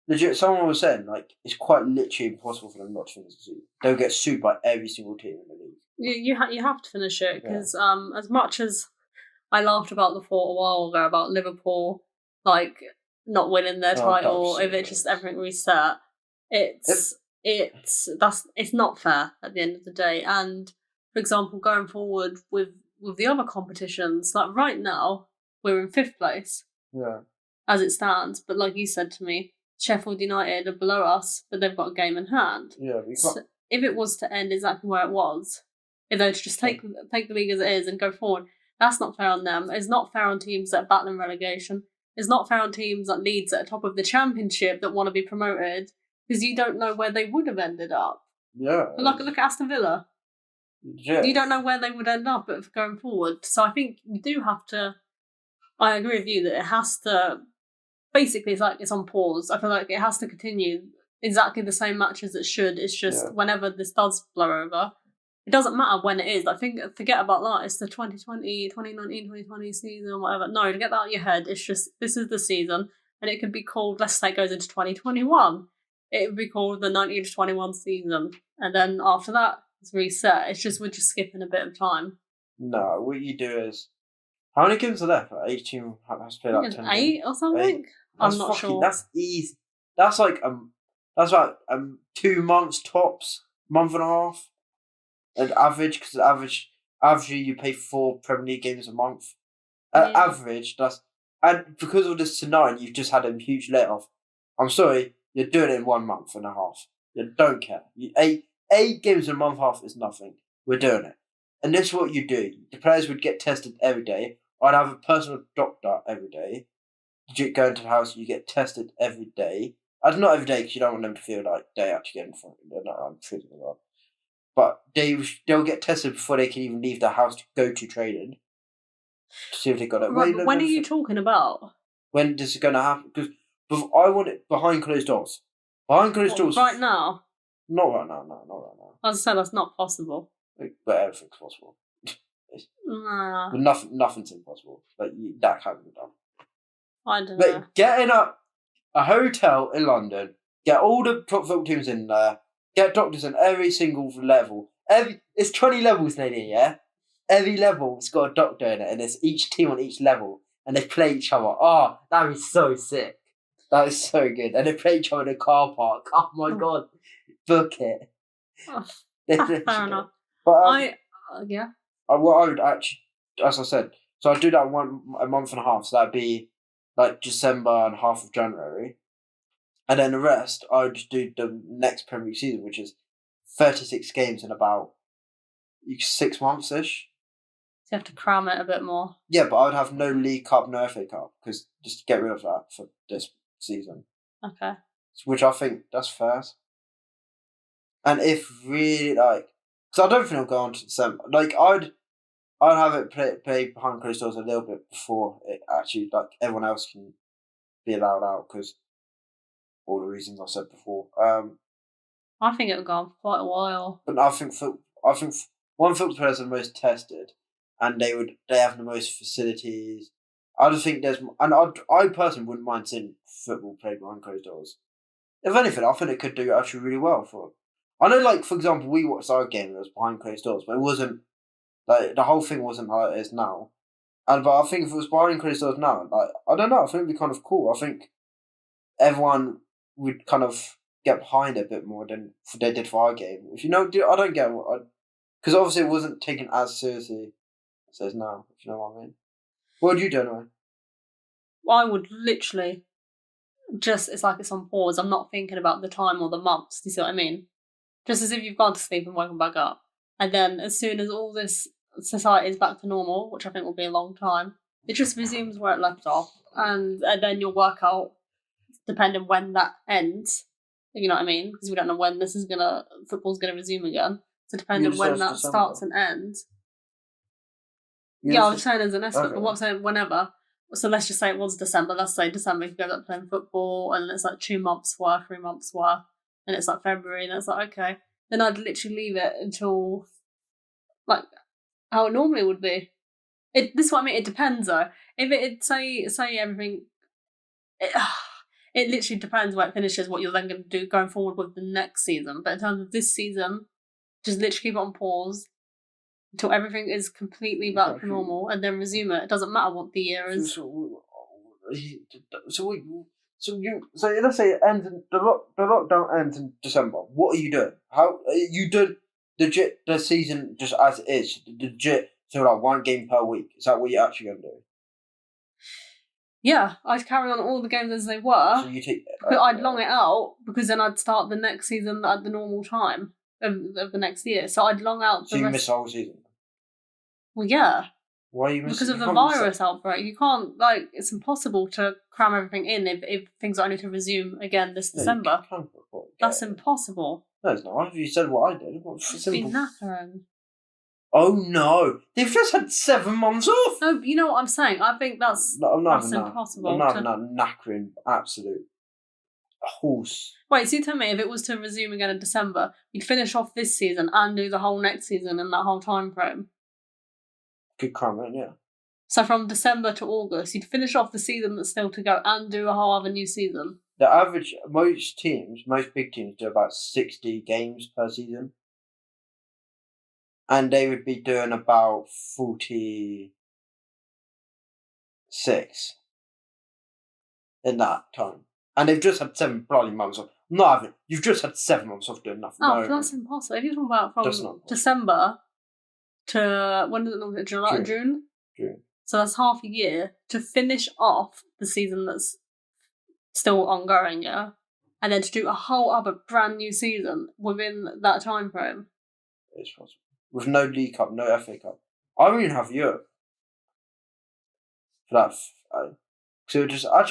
Speaker 2: legit. Someone was saying like it's quite literally impossible for them not to finish the season. They'll get sued by every single team in the league.
Speaker 1: You have to finish it because as much as I laughed about the thought a while ago about Liverpool like not winning their title if it just everything reset, it's not fair at the end of the day. And for example, going forward with the other competitions, like right now we're in 5th place.
Speaker 2: Yeah.
Speaker 1: As it stands, but like you said to me, Sheffield United are below us, but they've got a game in hand.
Speaker 2: Yeah.
Speaker 1: So if it was to end exactly where it was, if they were to just take the league as it is and go forward, that's not fair on them. It's not fair on teams that are battling relegation. It's not fair on teams like Leeds at the top of the Championship that want to be promoted because you don't know where they would have ended up.
Speaker 2: Yeah.
Speaker 1: Look at Aston Villa.
Speaker 2: Yeah.
Speaker 1: You don't know where they would end up going forward. So I think you do have to. I agree with you that it has to. Basically, it's like it's on pause. I feel like it has to continue exactly the same match as it should. It's just whenever this does blow over, it doesn't matter when it is. I think forget about that. It's the 2020, 2019, 2020 season, whatever. No, to get that out of your head, it's just this is the season, and it could be called. Let's say it goes into 2021. It would be called the 19 to 21 season, and then after that, it's reset. It's just we're just skipping a bit of time.
Speaker 2: No, what you do is how many games are there? 18 has to play like 10
Speaker 1: 8 or something. I'm not sure.
Speaker 2: That's easy. That's like 2 months tops, month and a half. An average, because average you play 4 Premier League games a month. Average, and because of this tonight, you've just had a huge let off. I'm sorry, you're doing it in 1 month and a half. You don't care. 8 games in a month and a half is nothing. We're doing it, and this is what you do. The players would get tested every day. I'd have a personal doctor every day. You go into the house, you get tested every day. Not every day because you don't want them to feel like they actually get in front of you. They're not treating them well. But they'll get tested before they can even leave the house to go to training. To see if they got it.
Speaker 1: Right, but when are you talking about?
Speaker 2: When this is going to happen? Because I want it behind closed doors. Behind closed doors.
Speaker 1: Right now?
Speaker 2: Not right now, no, not right now.
Speaker 1: As I said, that's not possible.
Speaker 2: But everything's possible.
Speaker 1: Nah,
Speaker 2: But nothing's impossible. Like that can't be done.
Speaker 1: I don't know.
Speaker 2: But getting a hotel in London, get all the football teams in there, get doctors on every single level. It's 20 levels, Nadine, yeah? Every level's got a doctor in it, and it's each team on each level, and they play each other. Oh, that'd be so sick. That is so good. And they play each other in a car park. Oh my god. Book it.
Speaker 1: Fair enough.
Speaker 2: But
Speaker 1: yeah.
Speaker 2: what I would actually, as I said, so I'd do that a month and a half, so that'd be like December and half of January. And then the rest, I would just do the next Premier League season, which is 36 games in about 6 months-ish.
Speaker 1: So you have to cram it a bit more.
Speaker 2: Yeah, but I would have no League Cup, no FA Cup, because just get rid of that for this season.
Speaker 1: Okay.
Speaker 2: Which I think that's fair. And if really, like, because I don't think I'll go on to December. Like, I'd have it play behind closed doors a little bit before it actually, like, everyone else can be allowed out, because all the reasons I said before.
Speaker 1: I think it would go on for quite a while.
Speaker 2: But I think one football players are the most tested, and they have the most facilities. I just think I personally wouldn't mind seeing football played behind closed doors. If anything, I think it could do actually really well for. I know, like, for example, we watched our game and it was behind closed doors, but it wasn't like the whole thing wasn't like it is now. But I think if it was behind closed doors now, like, I don't know, I think it'd be kind of cool. I think everyone would kind of get behind it a bit more than they did for our game. If you know, I don't get what because obviously it wasn't taken as seriously as it is now. If you know what I mean. What would you do anyway?
Speaker 1: I would literally it's like it's on pause. I'm not thinking about the time or the months. Do you see what I mean? Just as if you've gone to sleep and woken back up. And then as soon as all this society is back to normal, which I think will be a long time, it just resumes where it left off. And then you'll work out, depending when that ends, if you know what I mean? Because we don't know when football's gonna resume again. So depending when that December starts and ends. Yeah, I was saying as an estimate, but what's saying whenever. So let's just say it was December. Let's say December, you go up playing football, and it's like 2 months worth, 3 months worth, and it's like February, and it's like, okay. Then I'd literally leave it until, like, how it normally would be. This is what I mean. It depends, though. If it say everything, it literally depends where it finishes. What you're then going to do going forward with the next season. But in terms of this season, just literally keep it on pause until everything is completely back to normal, and then resume it. It doesn't matter what the year is.
Speaker 2: So let's say it ends the lockdown ends in December. What are you doing? How you doing legit the season just as it is? Legit, so like 1 game per week. Is that what you're actually going to do?
Speaker 1: Yeah, I'd carry on all the games as they were.
Speaker 2: So you take,
Speaker 1: but I'd long it out because then I'd start the next season at the normal time of the next year. So I'd long out.
Speaker 2: So you miss the whole season.
Speaker 1: Well, yeah.
Speaker 2: Why are you missing?
Speaker 1: Because of the virus outbreak. You can't, it's impossible to cram everything in if things are only to resume again this December. That's impossible.
Speaker 2: No, it's not. You said what I did.
Speaker 1: It's been knackering.
Speaker 2: Oh no! They've just had 7 months off!
Speaker 1: No, you know what I'm saying? I think that's impossible.
Speaker 2: I'm not having that knackering absolute horse.
Speaker 1: Wait, so you tell me if it was to resume again in December, you'd finish off this season and do the whole next season in that whole time frame?
Speaker 2: Could cram it, yeah.
Speaker 1: So from December to August, you'd finish off the season that's still to go and do a whole other new season.
Speaker 2: The average, most big teams do about 60 games per season. And they would be doing about 46 in that time. And they've just had 7 bloody months off. You've just had 7 months off doing nothing.
Speaker 1: Oh, that's impossible. If you're talking about from December to, when does it normally, June?
Speaker 2: June.
Speaker 1: So that's half a year to finish off the season that's still ongoing, yeah? And then to do a whole other brand new season within that time frame.
Speaker 2: It's possible. With no League Cup, no FA Cup. I don't even have Europe. For that. So I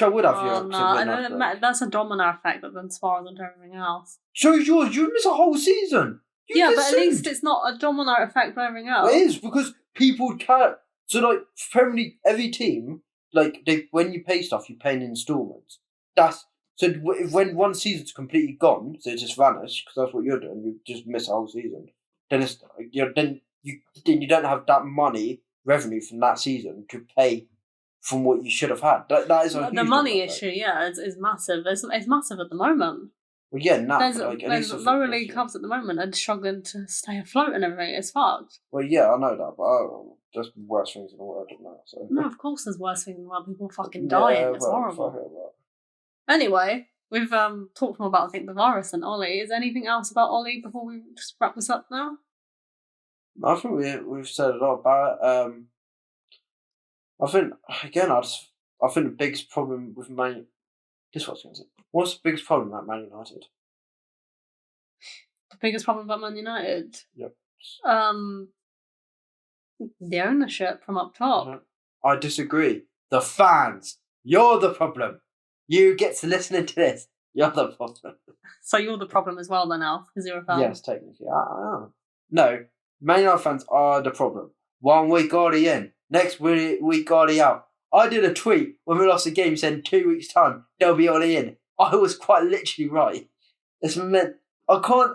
Speaker 2: would have Europe.
Speaker 1: No, that's a domino effect that then spirals into everything else.
Speaker 2: So yours, you miss a whole season.
Speaker 1: But at least it's not a domino effect for everything else.
Speaker 2: It is, because people can't. So, like, apparently every team, like, when you pay stuff, you pay in installments. So when one season's completely gone, so it just vanished, because that's what you're doing, you just miss a whole season. Then you don't have that money revenue from that season to pay from what you should have had. That is a
Speaker 1: the
Speaker 2: huge
Speaker 1: money
Speaker 2: difference,
Speaker 1: issue. Yeah, is massive. It's massive at the moment.
Speaker 2: Well, yeah,
Speaker 1: There's
Speaker 2: but at least
Speaker 1: lower league clubs at the moment are struggling to stay afloat and everything. It's fucked.
Speaker 2: Well, yeah, I know that, but there's worse things in the world than that. So
Speaker 1: no, of course there's worse things than that. People fucking dying. It's horrible. Anyway, we've talked more about I think the virus than Ollie. Is there anything else about Ollie before we just wrap this up now?
Speaker 2: I think we've said a lot about it. I think again, I think the biggest problem with what's the biggest problem at Man United?
Speaker 1: The biggest problem about Man United?
Speaker 2: Yep.
Speaker 1: The ownership from up top.
Speaker 2: I disagree. The fans. You're the problem. You get to listen to this. You're the problem.
Speaker 1: So you're the problem as well then, Alf, because you're a fan?
Speaker 2: Yes, technically. I am. No, Man United fans are the problem. 1 week already in. Next week already out. I did a tweet when we lost the game saying 2 weeks' time they'll be already in. I was quite literally right. It's meant I can't.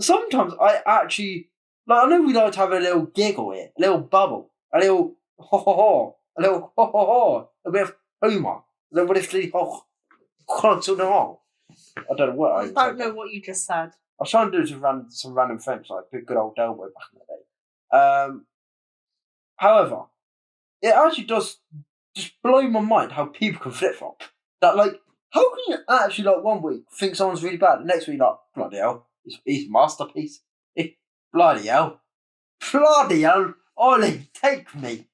Speaker 2: Sometimes I actually I know we like to have a little giggle here, a little bubble, a little ho ho ho, a little ho ho ho, a bit of humour, a little bit of I don't know what
Speaker 1: I don't know what you just said.
Speaker 2: I was trying to do some random French, like good old Delbo back in the day. However, it actually does just blow my mind how people can flip flop. That how can you actually 1 week think someone's really bad, the next week bloody hell, he's a masterpiece. Bloody hell, Ollie, take me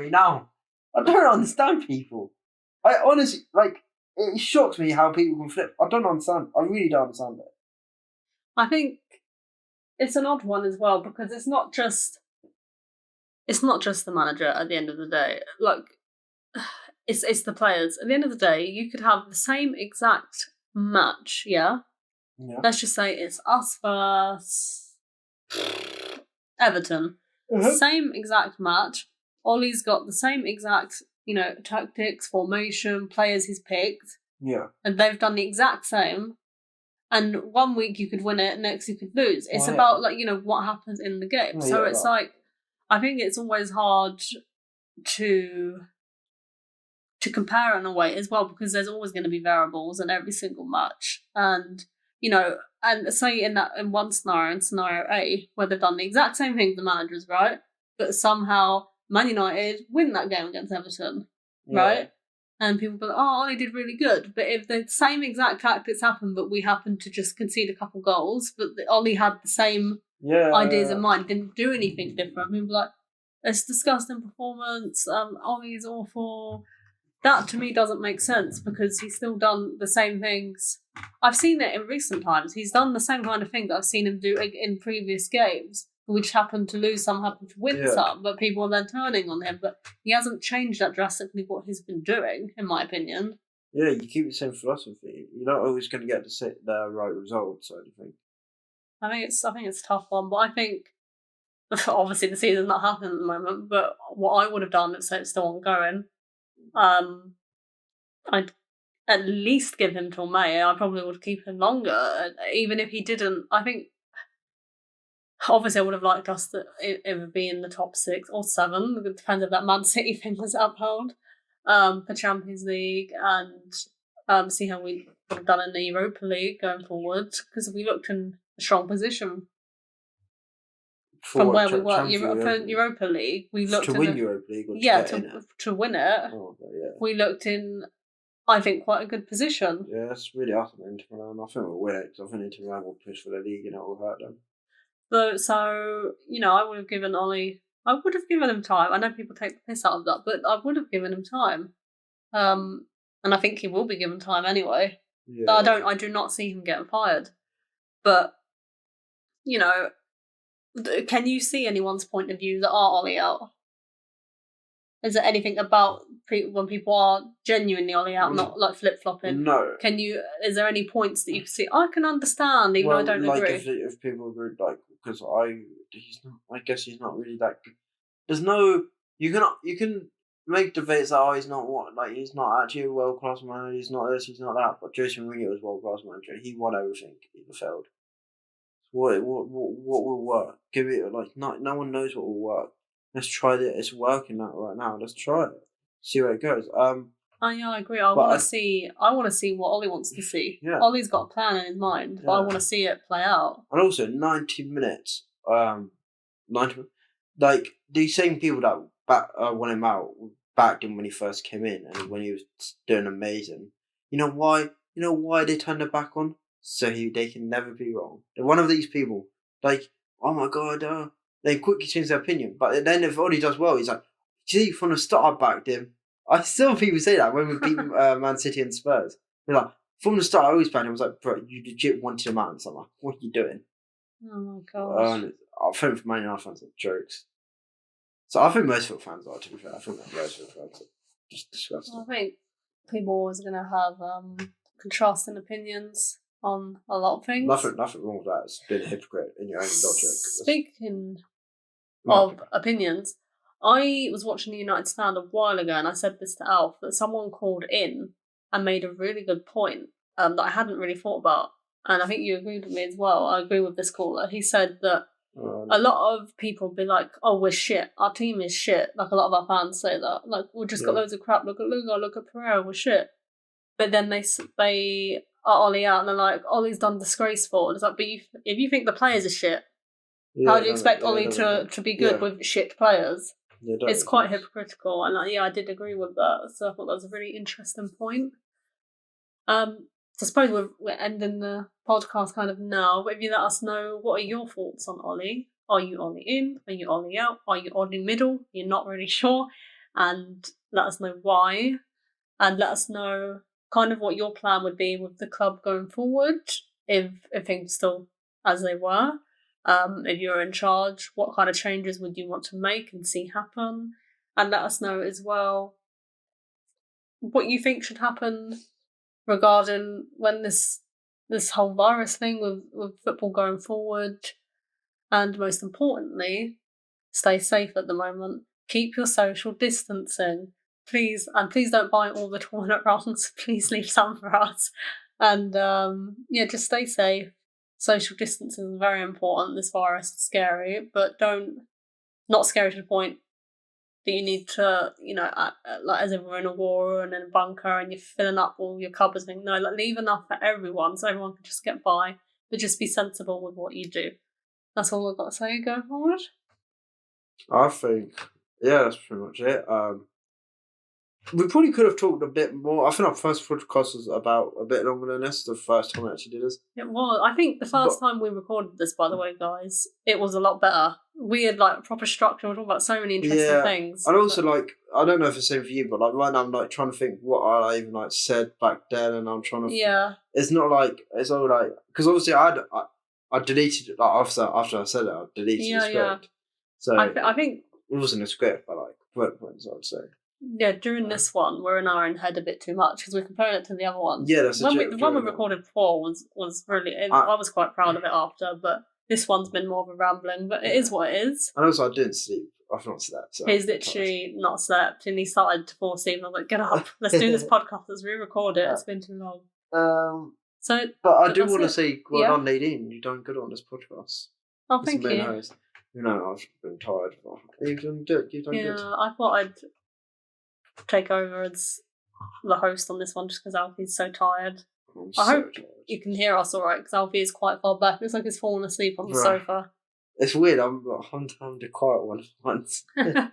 Speaker 2: now. I don't understand people. I honestly it shocks me how people can flip. I don't understand. I really don't understand it.
Speaker 1: I think it's an odd one as well because it's not just the manager at the end of the day. It's the players. At the end of the day, you could have the same exact match, yeah? Let's just say it's us versus Everton. Same exact match. Ollie's got the same exact, tactics, formation, players he's picked.
Speaker 2: Yeah.
Speaker 1: And they've done the exact same. And 1 week you could win it, next you could lose. It's about what happens in the game. So it's I think it's always hard to compare in a way as well because there's always going to be variables in every single match. And and say in one scenario, in scenario A, where they've done the exact same thing, the managers, right? But somehow Man United win that game against Everton, right? And people go, oh, Ollie did really good. But if the same exact tactics happened, but we happened to just concede a couple goals, but Ollie had the same ideas in mind, didn't do anything different. People were like, it's disgusting performance, Ollie's awful. That to me doesn't make sense because he's still done the same things. I've seen it in recent times. He's done the same kind of thing that I've seen him do in previous games, which happened to lose some, happened to win some, but people are then turning on him. But he hasn't changed that drastically what he's been doing, in my opinion.
Speaker 2: Yeah, you keep the same philosophy. You're not always going to get the right results, I don't think.
Speaker 1: I think it's a tough one, but I think obviously the season's not happening at the moment. But what I would have done if it's still ongoing, I'd at least give him till May. I probably would keep him longer, even if he didn't. I think obviously I would have liked us to either be in the top 6 or 7. It depends if that Man City thing was upheld for Champions League and see how we would have done in the Europa League going forward because we looked in a strong position. From where we were for Europa League, we looked
Speaker 2: to win Europa League.
Speaker 1: To win it.
Speaker 2: Oh, yeah.
Speaker 1: We looked in, I think, quite a good position.
Speaker 2: Yeah, it's really hard to Inter Milan. I think we'll win it because I think Inter Milan will push for the league and it will hurt them.
Speaker 1: So I would have given Ollie. I would have given him time. I know people take the piss out of that, but I would have given him time. And I think he will be given time anyway.
Speaker 2: Yeah.
Speaker 1: I do not see him getting fired. But can you see anyone's point of view that are Ollie out? Is there anything about when people are genuinely Ollie out, not like flip flopping?
Speaker 2: No.
Speaker 1: Is there any points that you can see? I can understand, even though I don't agree.
Speaker 2: If people agree, because I guess he's not really that good. There's no you can make debates that he's not he's not actually a world class manager. He's not this, he's not that. But Jose Mourinho was world class manager. He won everything. He failed. What will work? Give it no one knows what will work. let's try it. It's working out right now. Let's try it. See where it goes.
Speaker 1: Yeah, I agree. I want to see what Ollie wants to see.
Speaker 2: Yeah.
Speaker 1: Ollie's got a plan in his mind, but I want to see it play out.
Speaker 2: And also 90 minutes. 90. Like these same people that want him out backed him when he first came in and when he was doing amazing. You know why? You know why they turned their back on? So they can never be wrong. They're one of these people. Like, oh my god, they quickly change their opinion. But then if Ollie does well, he's like, gee, from the start I backed him. I still people say that when we beat Man City and Spurs. They're like, from the start I always backed him. I was like, bro, you legit wanted him out. So I'm like, what are you doing?
Speaker 1: Oh my gosh.
Speaker 2: I think for Man United fans are jokes. So I think most Villa fans are, to be fair. I think most Villa fans are just disgusting.
Speaker 1: I think people are always going to have contrasting opinions on a lot of things.
Speaker 2: Nothing wrong with that. It's being a hypocrite in your own logic.
Speaker 1: Speaking of opinions, I was watching the United stand a while ago and I said this to Alf, that someone called in and made a really good point that I hadn't really thought about. And I think you agreed with me as well. I agree with this caller. He said that a lot of people be like, oh, we're shit. Our team is shit. Like a lot of our fans say that. Like, we've just got loads of crap. Look at Lugo, look at Pereira, we're shit. But then they are Ollie out and they're like, Ollie's done disgraceful. And it's like, but if you think the players are shit, how do you expect Ollie to be good with shit players? It's quite hypocritical. And I did agree with that. So I thought that was a really interesting point. So I suppose we're ending the podcast kind of now, but if you let us know, what are your thoughts on Ollie? Are you Ollie in? Are you Ollie out? Are you Ollie middle? You're not really sure. And let us know why. And let us know kind of what your plan would be with the club going forward, if things still as they were. If you're in charge, what kind of changes would you want to make and see happen? And let us know as well what you think should happen regarding when this whole virus thing with football going forward. And most importantly, stay safe at the moment. Keep your social distancing. Please, and please don't buy all the toilet rolls. Please leave some for us. And just stay safe. Social distancing is very important. This virus is scary, but not scary to the point that you need to, like as if we're in a war and in a bunker and you're filling up all your cupboards. No, leave enough for everyone so everyone can just get by, but just be sensible with what you do. That's all I've got to say going forward.
Speaker 2: I think, that's pretty much it. We probably could have talked a bit more. I think our first podcast was about a bit longer than this, the first time we actually did this.
Speaker 1: It was. I think the first time we recorded this, by the way, guys, it was a lot better. We had a proper structure. We were talking about so many interesting things.
Speaker 2: And also, I don't know if it's the same for you, but right now I'm trying to think what I even said back then, and I'm trying to.
Speaker 1: Yeah.
Speaker 2: It's not it's all because obviously I deleted it after I said it. I deleted the script. Yeah. So
Speaker 1: I think
Speaker 2: it wasn't a script, but bullet points, I'd say.
Speaker 1: Yeah, during this one, we're in our own head a bit too much because we're comparing it to the other ones.
Speaker 2: Yeah, that's
Speaker 1: the one we recorded before was really. I was quite proud of it after, but this one's been more of a rambling. But it is what it is.
Speaker 2: And also, I didn't sleep. I've not slept. So
Speaker 1: he's literally not slept, and he started to fall asleep. And I was like, "Get up, let's do this podcast. Let's re-record it. It's been too long."
Speaker 2: But I do want to say, well done, Nadine. You've done good on this podcast.
Speaker 1: Oh, thank you.
Speaker 2: Host. I've been tired. But you've done good.
Speaker 1: Yeah, I thought I'd take over as the host on this one just because Alfie's so tired. I hope you can hear us all right because Alfie is quite far back. It looks like he's fallen asleep on the sofa.
Speaker 2: It's weird. I'm the quiet one once.
Speaker 1: But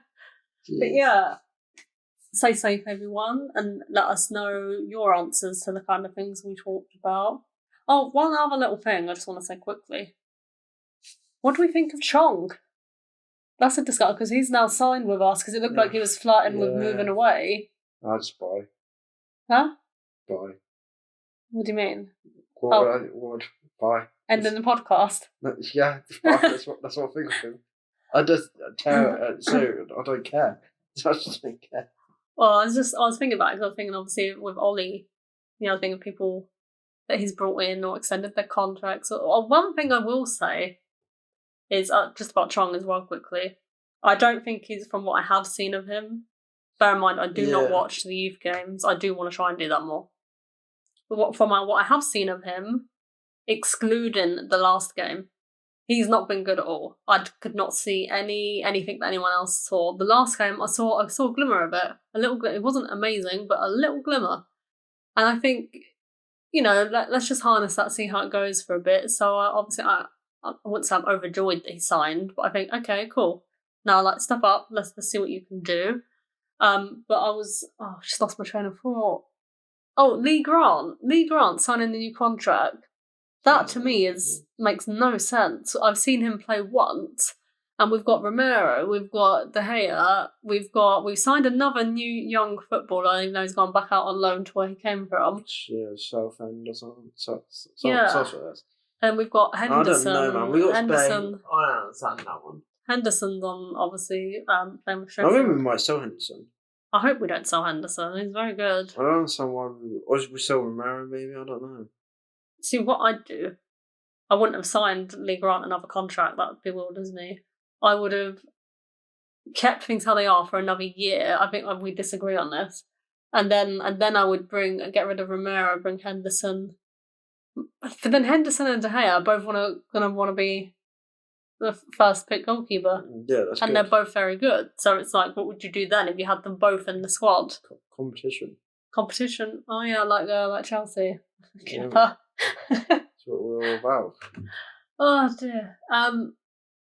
Speaker 1: yeah, stay safe, everyone, and let us know your answers to the kind of things we talked about. Oh, one other little thing I just want to say quickly. What do we think of Chong? That's a discussion because he's now signed with us because it looked like he was flirting with moving away.
Speaker 2: I'd just buy.
Speaker 1: Huh?
Speaker 2: Buy.
Speaker 1: What do you mean?
Speaker 2: What? Buy.
Speaker 1: Ending the podcast?
Speaker 2: No, yeah, buy. That's what I think of him. I just I don't care. I just don't care.
Speaker 1: Well, I was thinking about it because I was thinking obviously with Ollie, thinking of people that he's brought in or extended their contracts. Or one thing I will say is just about Chong as well quickly. I don't think he's, from what I have seen of him, bear in mind I do not watch the youth games. I do want to try and do that more. But what I have seen of him, excluding the last game, He's not been good at all. I could not see anything that anyone else saw. The last game, I saw a glimmer of it. A little. It wasn't amazing, but a little glimmer. And I think, let's just harness that, see how it goes for a bit. So obviously, I wouldn't say I'm overjoyed that he signed, but I think, okay, cool. Now, step up. Let's see what you can do. But I just lost my train of thought. Oh, Lee Grant signing the new contract. That to me makes no sense. I've seen him play once, and we've got Romero, we've got De Gea, we've signed another new young footballer, even though he's gone back out on loan to where he came from.
Speaker 2: Yeah, Southend or something.
Speaker 1: Yeah. And we've got Henderson.
Speaker 2: I don't know, man. We got Henderson. I don't understand that one.
Speaker 1: Henderson's on, obviously, playing with
Speaker 2: I remember we might sell Henderson.
Speaker 1: I hope we don't sell Henderson. He's very good.
Speaker 2: I don't understand why or we sell Romero, maybe? I don't know.
Speaker 1: See, what I'd do, I wouldn't have signed Lee Grant another contract. That bewilders me. I would have kept things how they are for another year. I think we disagree on this. And then I would get rid of Romero, bring Henderson. But then Henderson and De Gea are both gonna want to be the first pick goalkeeper.
Speaker 2: Yeah, that's
Speaker 1: and
Speaker 2: good.
Speaker 1: They're both very good. So it's like, what would you do then if you had them both in the squad? Competition. Oh yeah, like Chelsea.
Speaker 2: Yeah. That's what we're all about.
Speaker 1: Oh dear.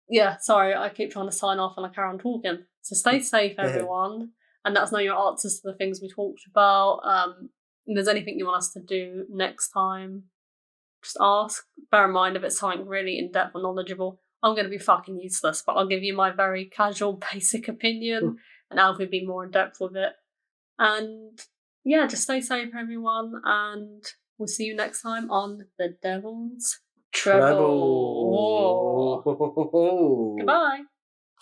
Speaker 1: Yeah, sorry, I keep trying to sign off and I carry on talking. So stay safe, everyone. And let us know your answers to the things we talked about. If there's anything you want us to do next time, just ask. Bear in mind, if it's something really in-depth or knowledgeable, I'm going to be fucking useless, but I'll give you my very casual, basic opinion, and Alfie will be more in-depth with it. And yeah, just stay safe, everyone, and we'll see you next time on The Devil's Treble.
Speaker 2: Goodbye.